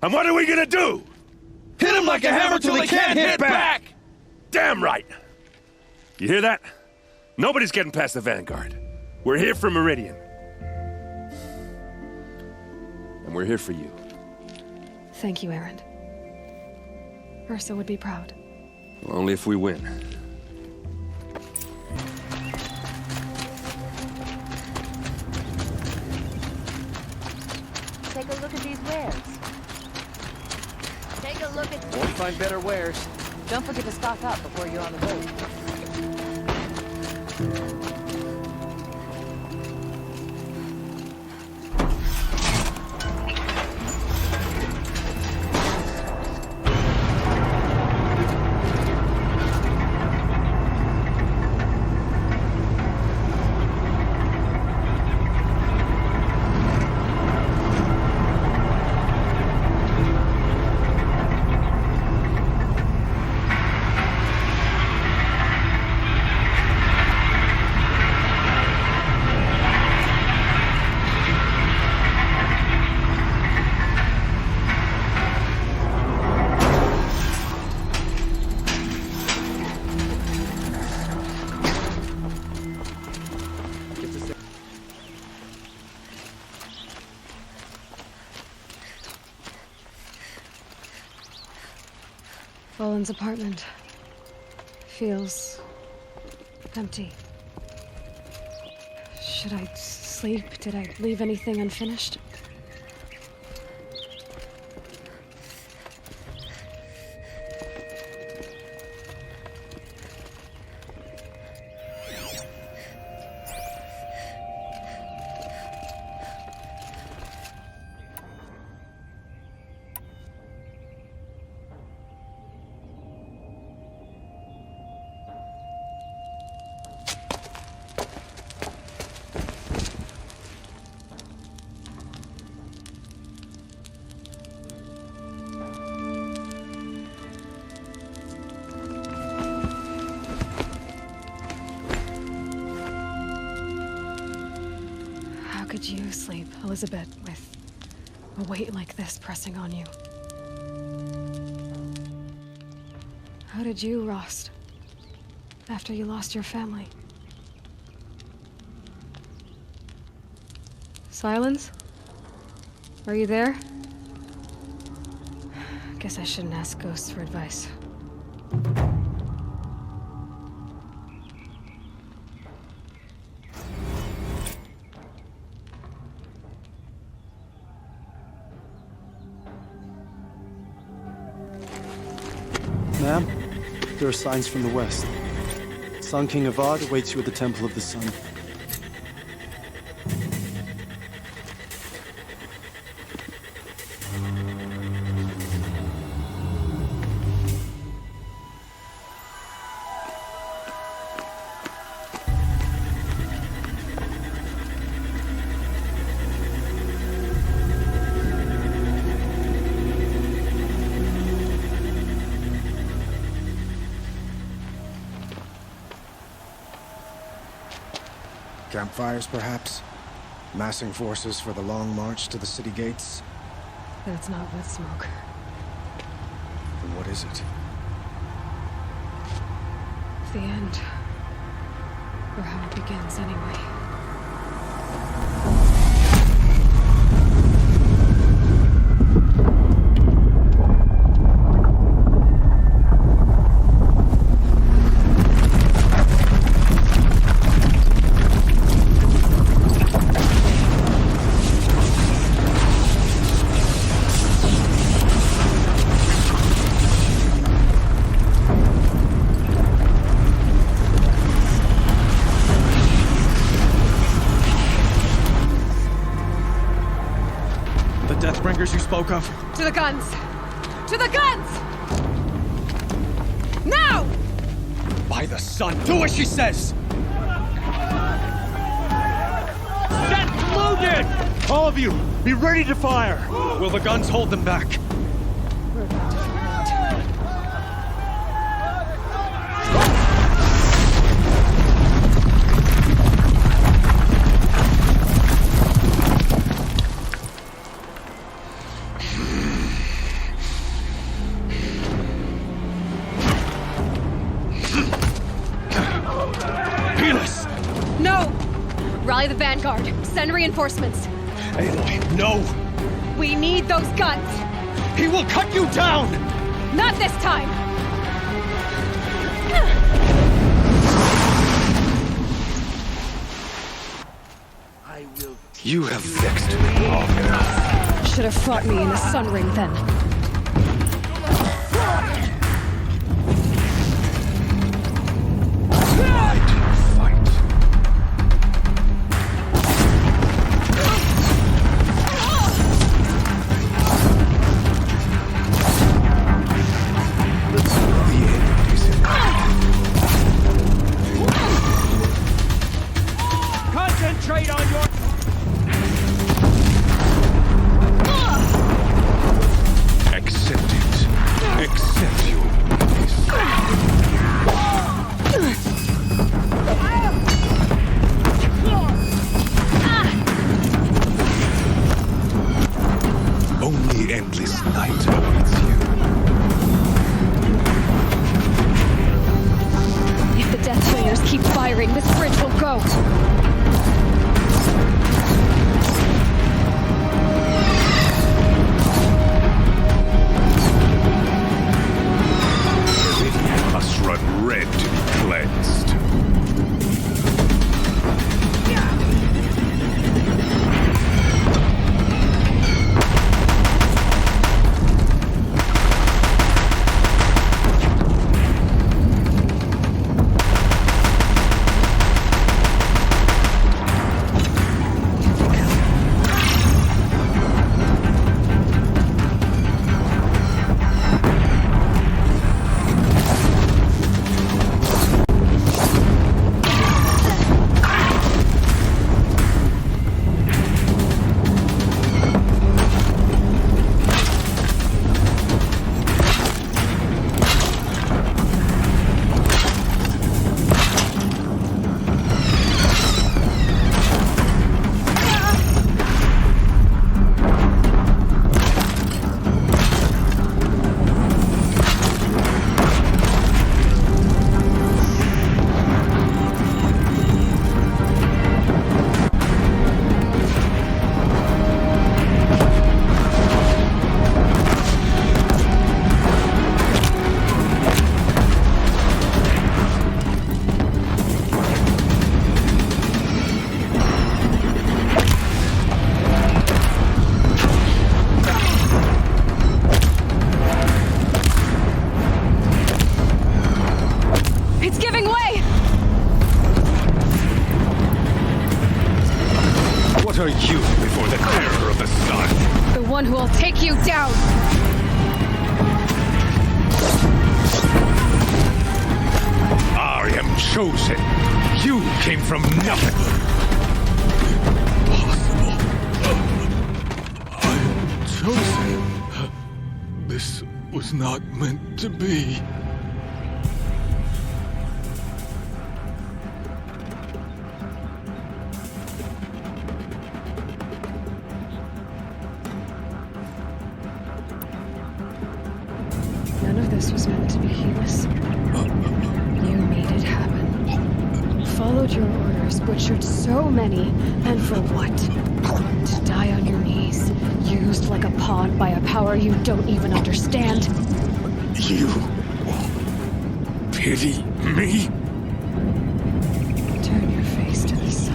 And what are we gonna do? Hit them like a hammer till they can't hit back! Damn right! You hear that? Nobody's getting past the Vanguard. We're here for Meridian. And we're here for you. Thank you, Erend. Ursa would be proud. Only if we win. Take a look at these wares. Take a look at... Won't find better wares. Don't forget to stock up before you're on the boat. Roland's apartment feels empty. Should I sleep? Did I leave anything unfinished? How could you sleep, Elizabeth, with a weight like this pressing on you? How did you, Rost, after you lost your family? Silence? Are you there? Guess I shouldn't ask ghosts for advice. Ma'am, there are signs from the west. Sun King Avad awaits you at the Temple of the Sun. Campfires, perhaps? Massing forces for the long march to the city gates? That's not with smoke. Then what is it? The end. Or how it begins, anyway. You spoke of? To the guns! To the guns! Now! By the sun, do as she says! Get loaded! All of you, be ready to fire! Will the guns hold them back? We're about to find out. Rally the vanguard. Send reinforcements. Aloy, no! We need those guns! He will cut you down! Not this time! You have vexed me long enough. Should have fought me in the sun ring then. Concentrate on your... Accept it. Accept your place. Only endless night awaits you. If the Death Ringers keep firing, this bridge will go. What are you before the terror of the sun? The one who will take you down! I am chosen. You came from nothing. Impossible. I am chosen. This was not meant to be. None of this was meant to be Helis. You made it happen. Followed your orders, butchered so many, and for what? To die on your knees, used like a pawn by a power you don't even understand. You pity me? Turn your face to the sun.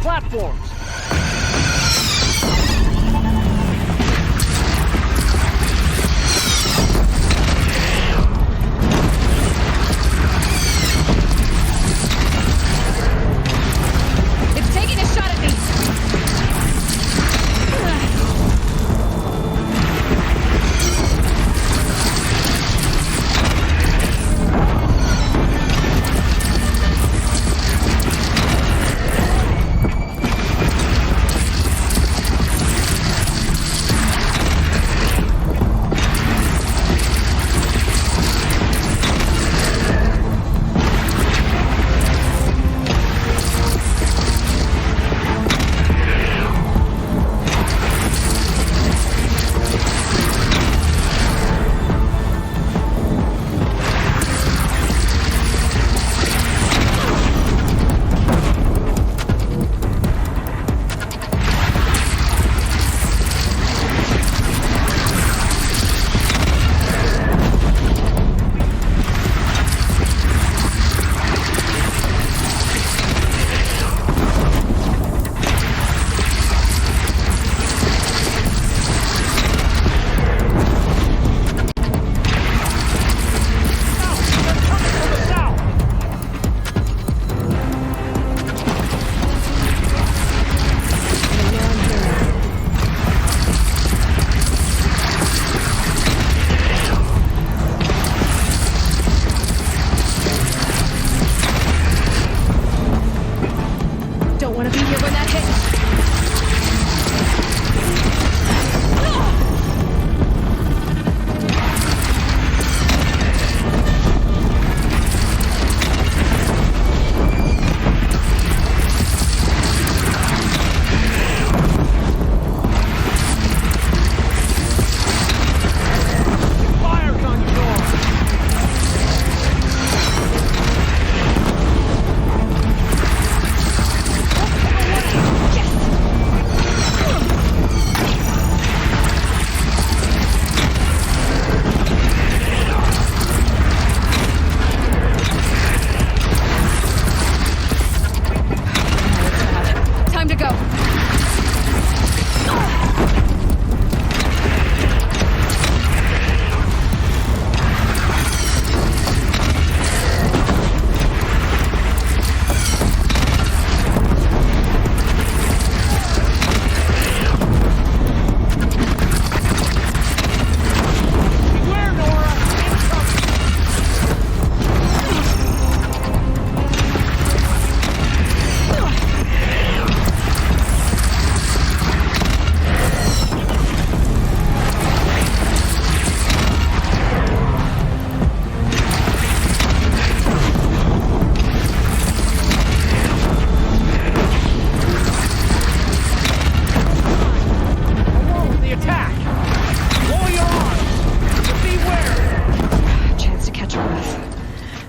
Platforms! It's taking a shot at me!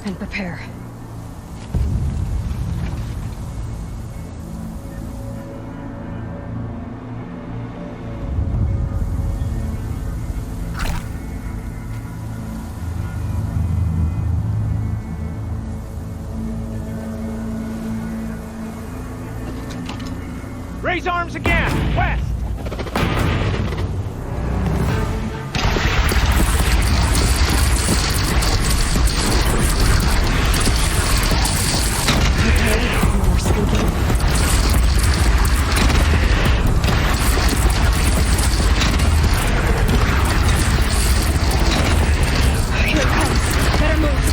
and prepare. Raise arms again! West! Here it comes. Better move.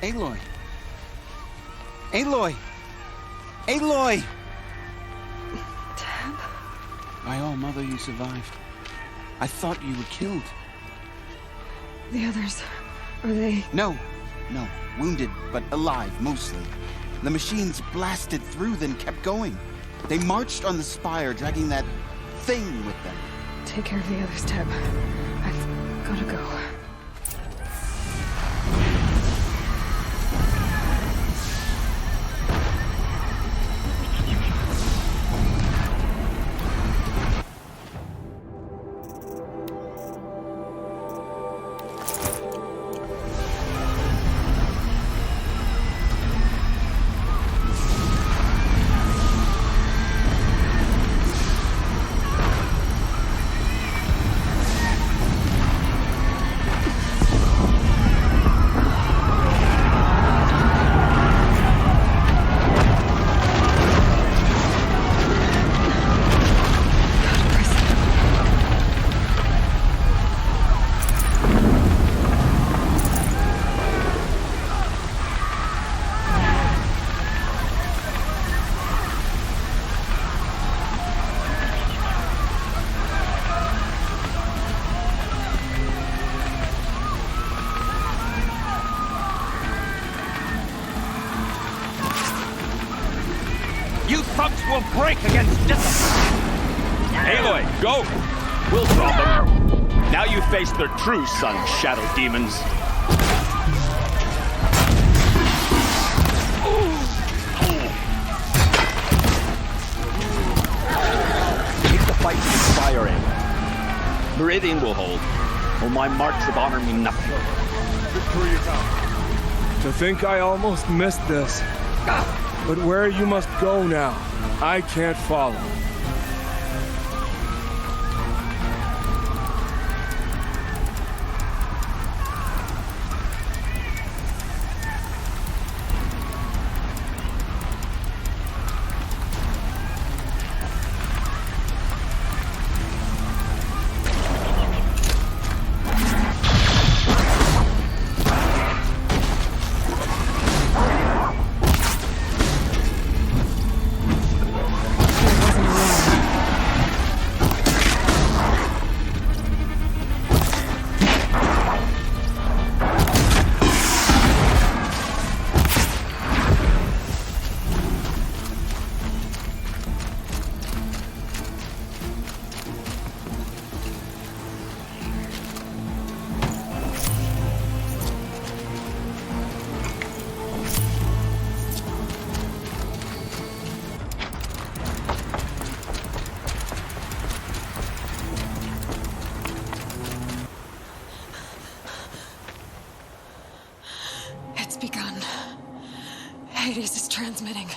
Aloy! Aloy! Aloy! Tab? My All-Mother, you survived. I thought you were killed. The others, are they... No. Wounded, but alive, mostly. The machines blasted through, then kept going. They marched on the spire, dragging that thing with them. Take care of the others, Tab. I've gotta go. You thugs will break against discipline! Aloy, go! We'll drop them. Now you face their true sun, shadow demons. Take the fight to the spire end. Meridian will hold, or my marks of honor mean nothing. To think I almost missed this. But where you must go now, I can't follow. begun. Hades is transmitting.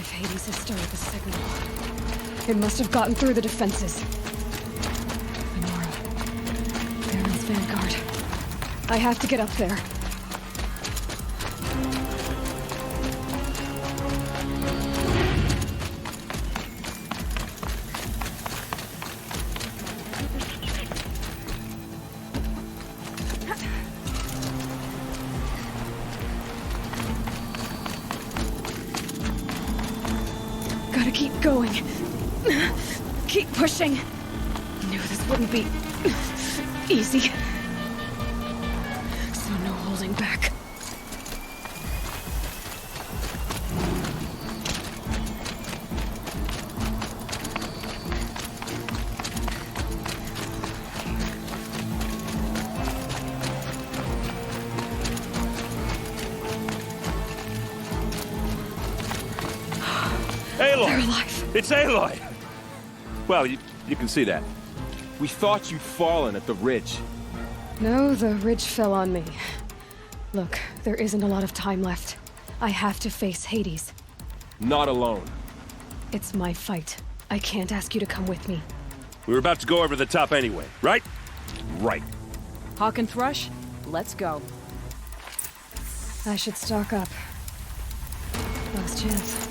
If Hades has stirred the signal, it must have gotten through the defenses. Nora, Baron's vanguard. I have to get up there. Keep going. Keep pushing. Knew this wouldn't be easy. So no holding back. Aloy! They're alive. It's Aloy! Well, you can see that. We thought you'd fallen at the ridge. No, the ridge fell on me. Look, there isn't a lot of time left. I have to face Hades. Not alone. It's my fight. I can't ask you to come with me. We were about to go over the top anyway, right? Right. Hawk and Thrush, let's go. I should stock up. Last chance.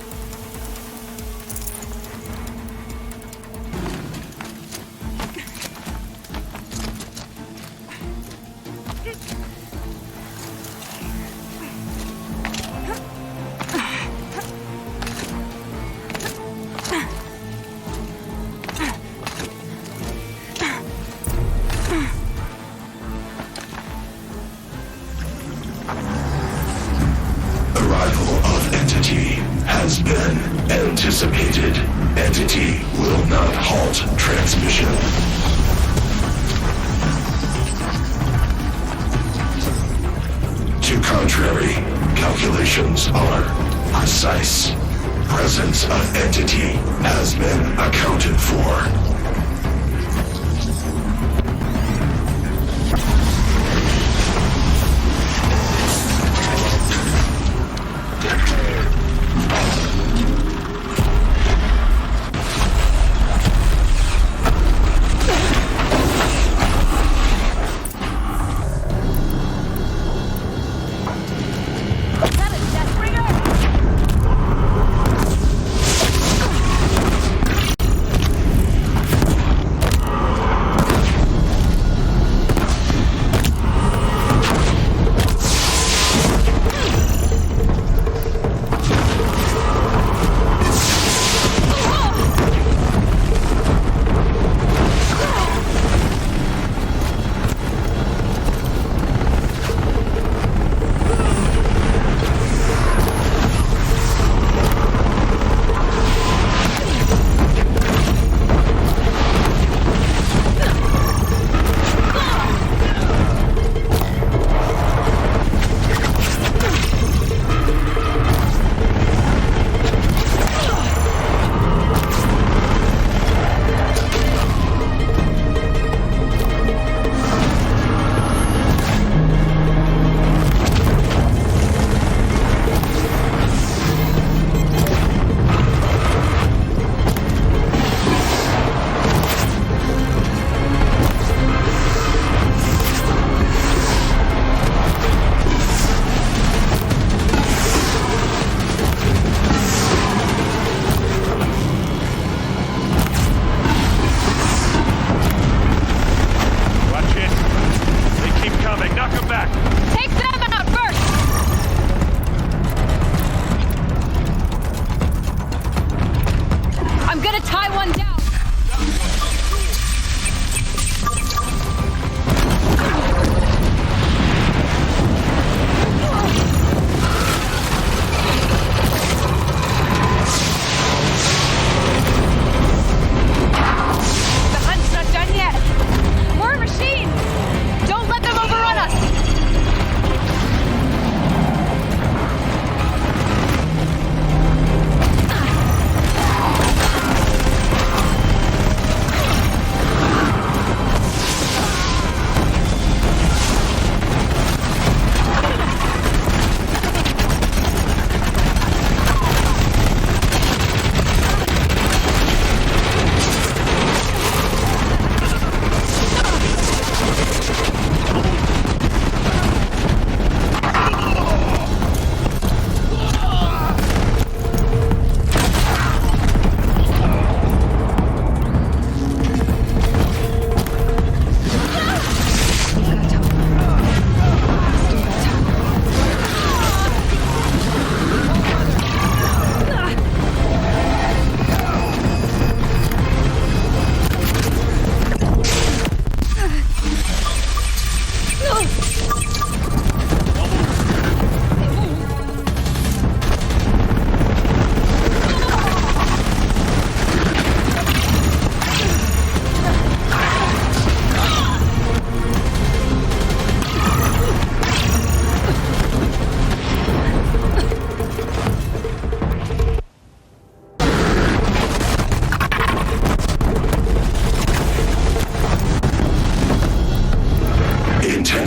Has been anticipated. Entity will not halt transmission. To contrary, calculations are precise. Presence of entity has been accounted for.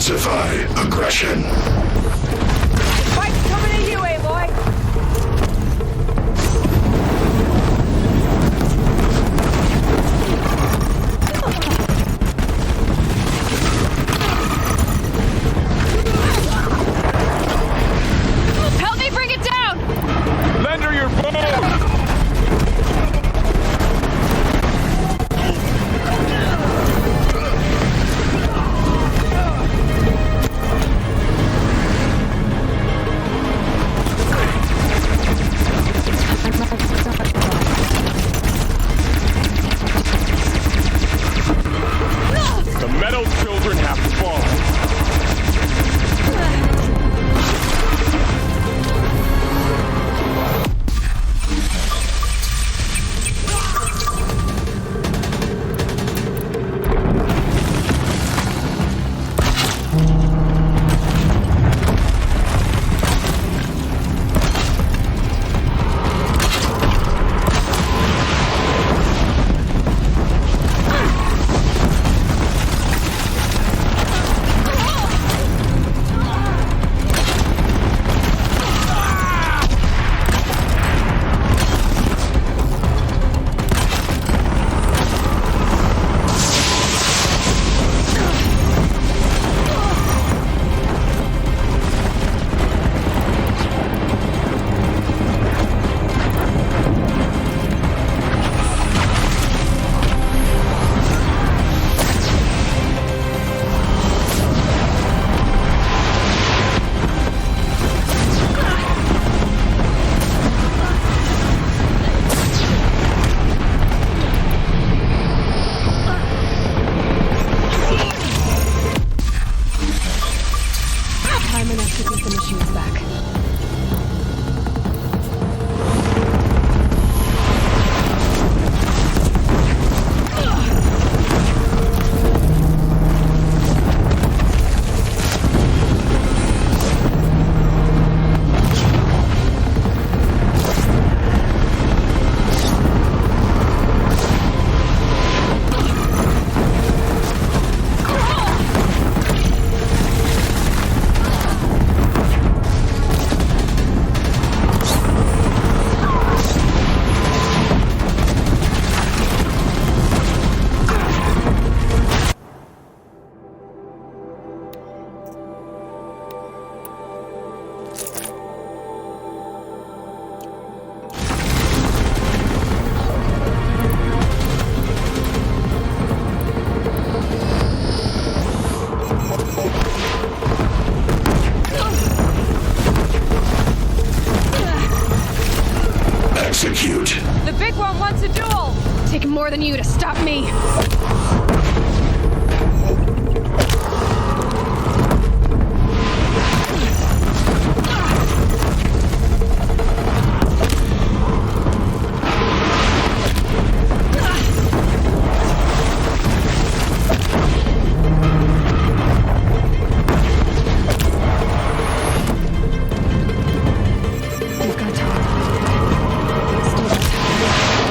intensify aggression. Fight's coming at you, Aloy! Help me bring it down! Lend her your bow! The metal children have fallen. Time enough to take the machines back. Execute. The big one wants a duel! Take more than you to stop me! We've got time. Still got time.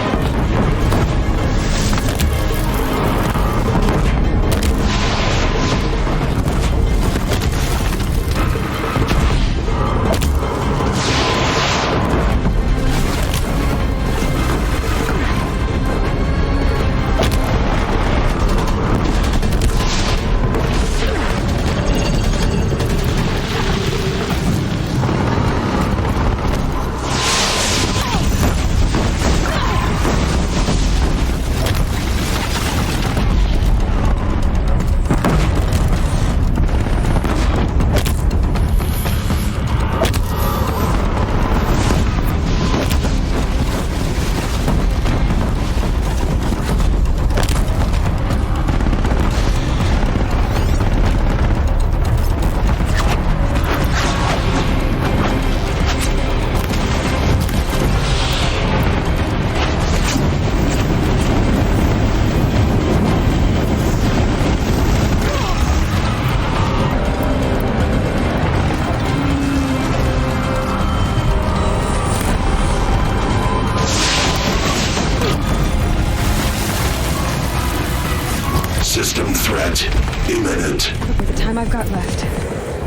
threat imminent. With the time I've got left,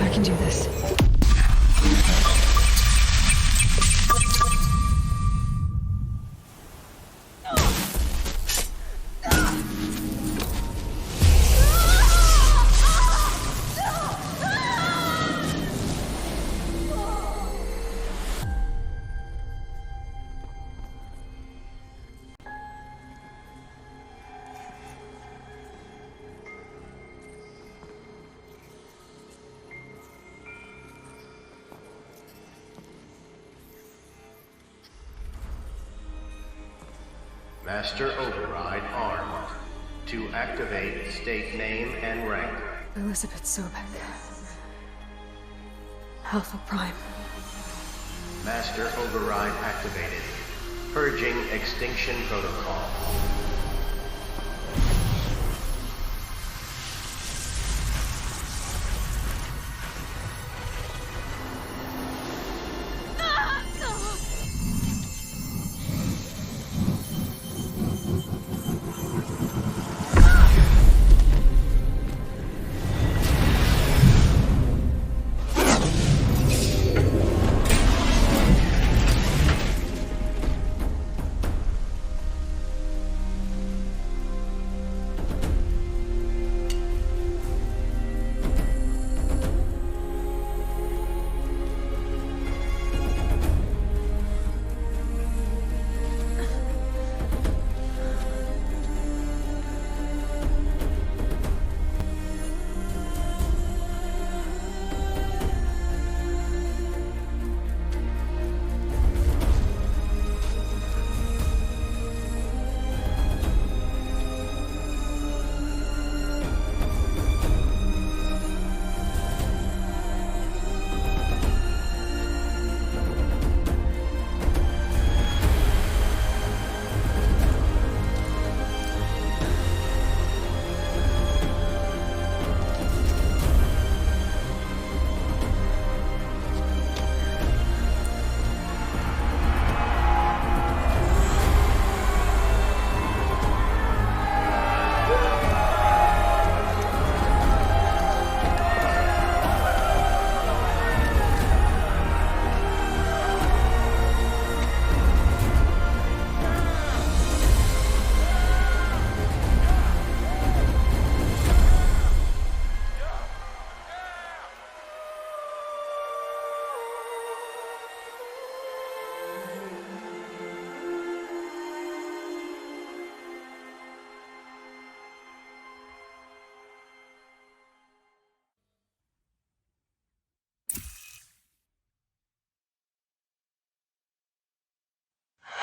I can do this. Master Override armed. To activate, state name and rank. Elizabeth Sobek. Alpha Prime. Master Override activated. Purging extinction protocol.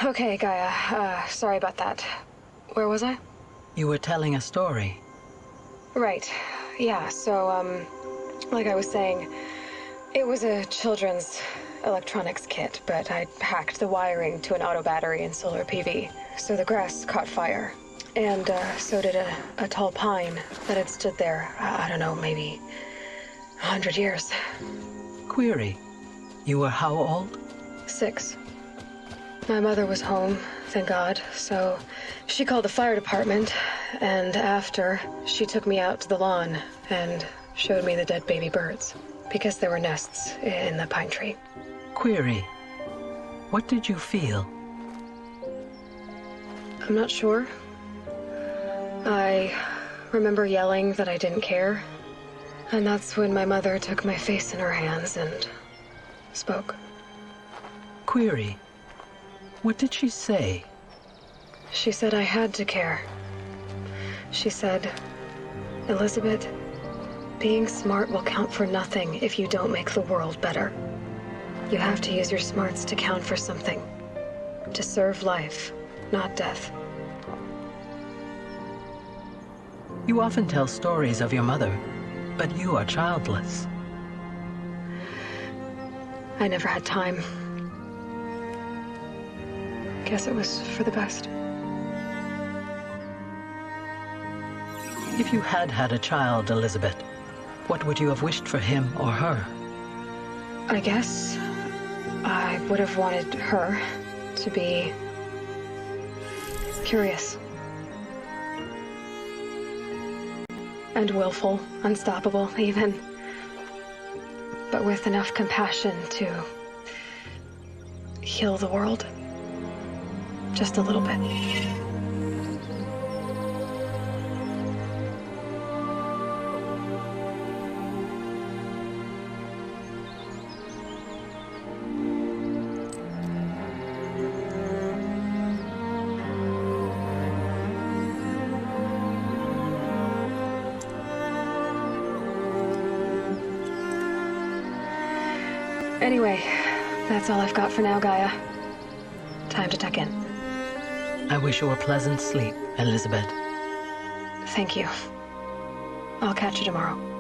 Okay, Gaia. Sorry about that. Where was I? You were telling a story. Right. Yeah, so, like I was saying, it was a children's electronics kit, but I hacked the wiring to an auto battery and solar PV. So the grass caught fire. And, so did a tall pine that had stood there, I don't know, maybe 100 years. Query. You were how old? 6. My mother was home, thank God, so she called the fire department, and after, she took me out to the lawn and showed me the dead baby birds, because there were nests in the pine tree. Query. What did you feel? I'm not sure. I remember yelling that I didn't care, and that's when my mother took my face in her hands and spoke. Query. What did she say? She said I had to care. She said, Elizabeth, being smart will count for nothing if you don't make the world better. You have to use your smarts to count for something. To serve life, not death. You often tell stories of your mother, but you are childless. I never had time. Guess it was for the best. If you had had a child, Elizabeth, what would you have wished for him or her? I guess I would have wanted her to be curious. And willful, unstoppable, even. But with enough compassion to heal the world. Just a little bit. Anyway, that's all I've got for now, Gaia. Time to tuck in. I wish you a pleasant sleep, Elizabeth. Thank you. I'll catch you tomorrow.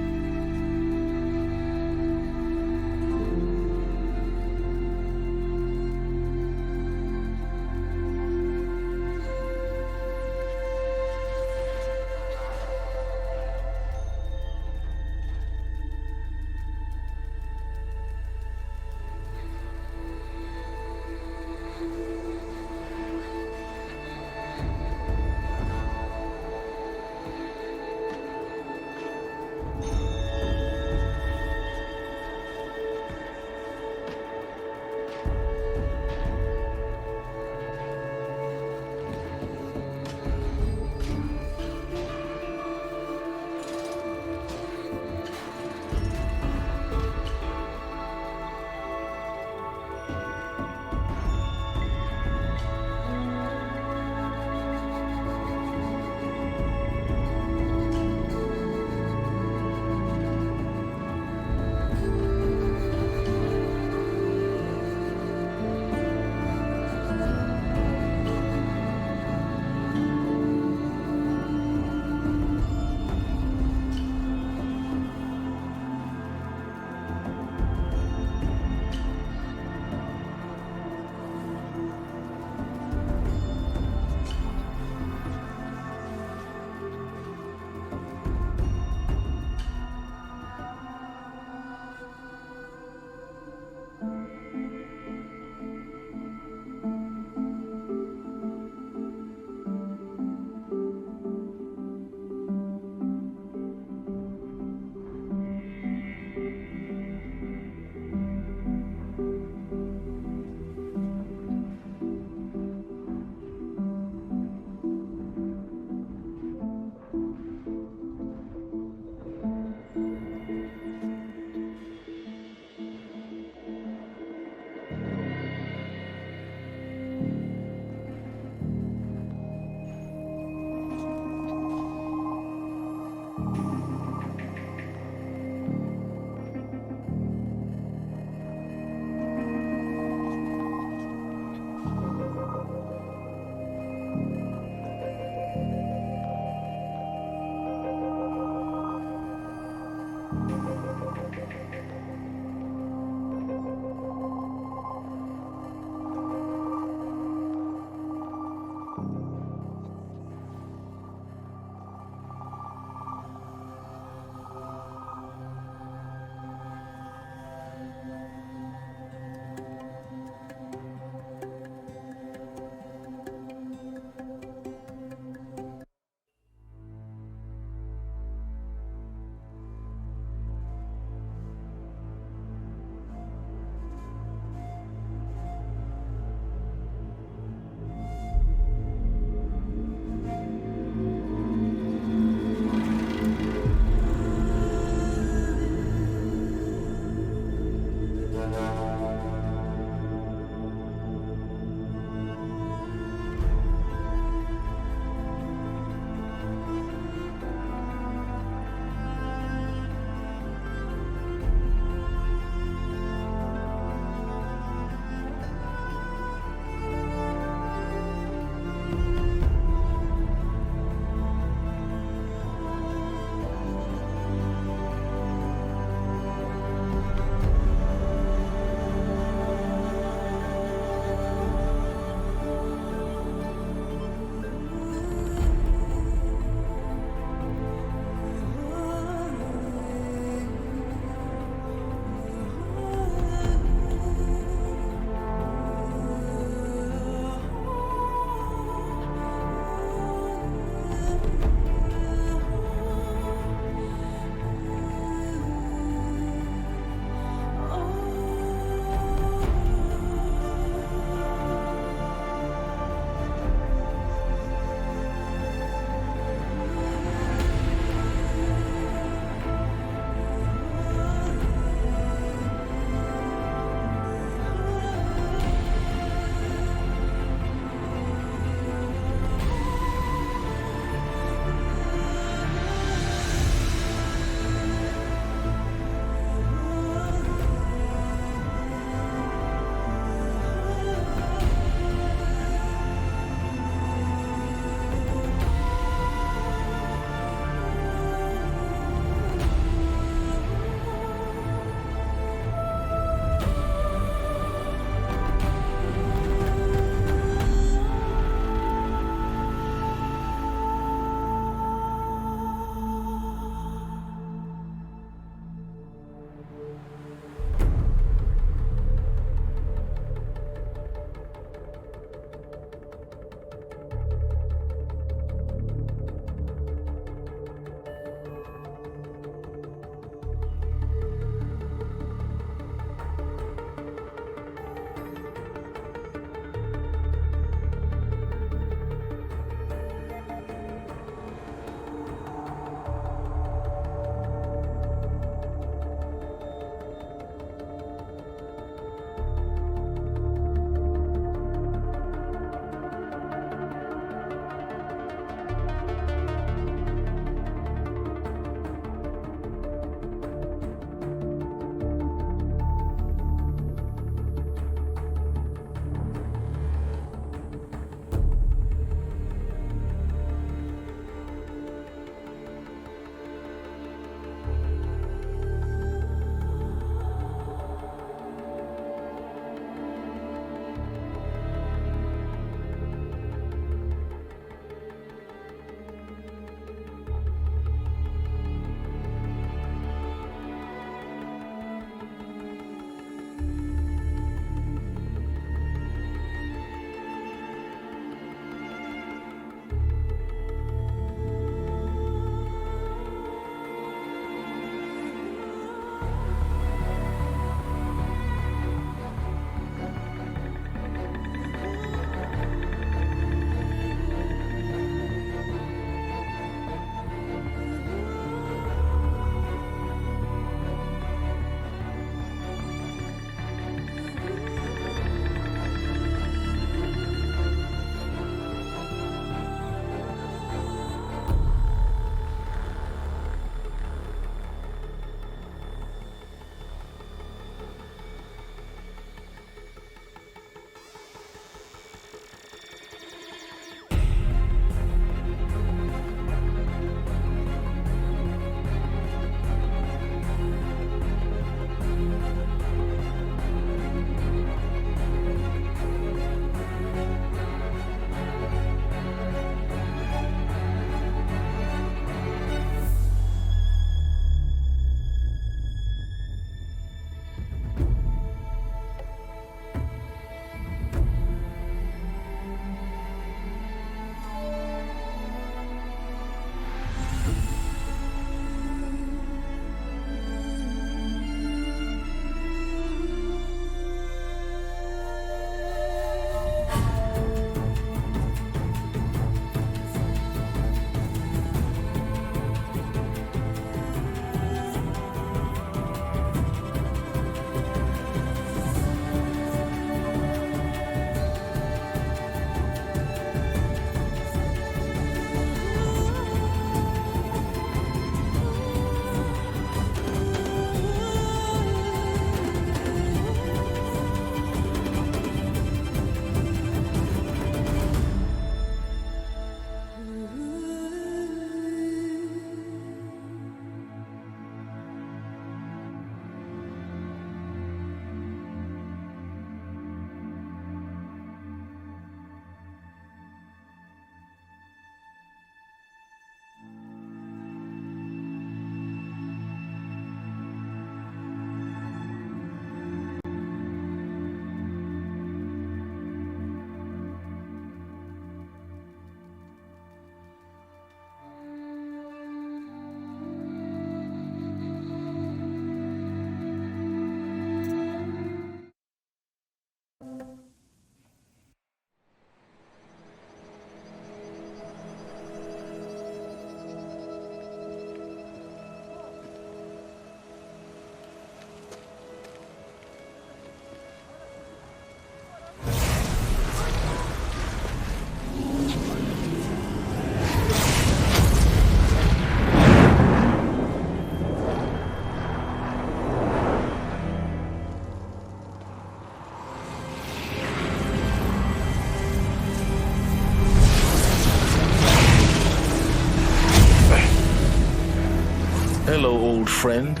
Hello, old friend.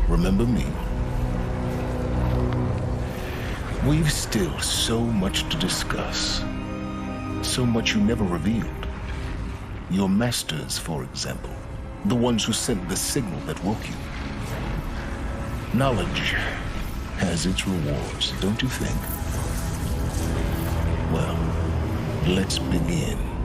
Remember me? We've still so much to discuss. So much you never revealed. Your masters, for example. The ones who sent the signal that woke you. Knowledge has its rewards, don't you think? Well, let's begin.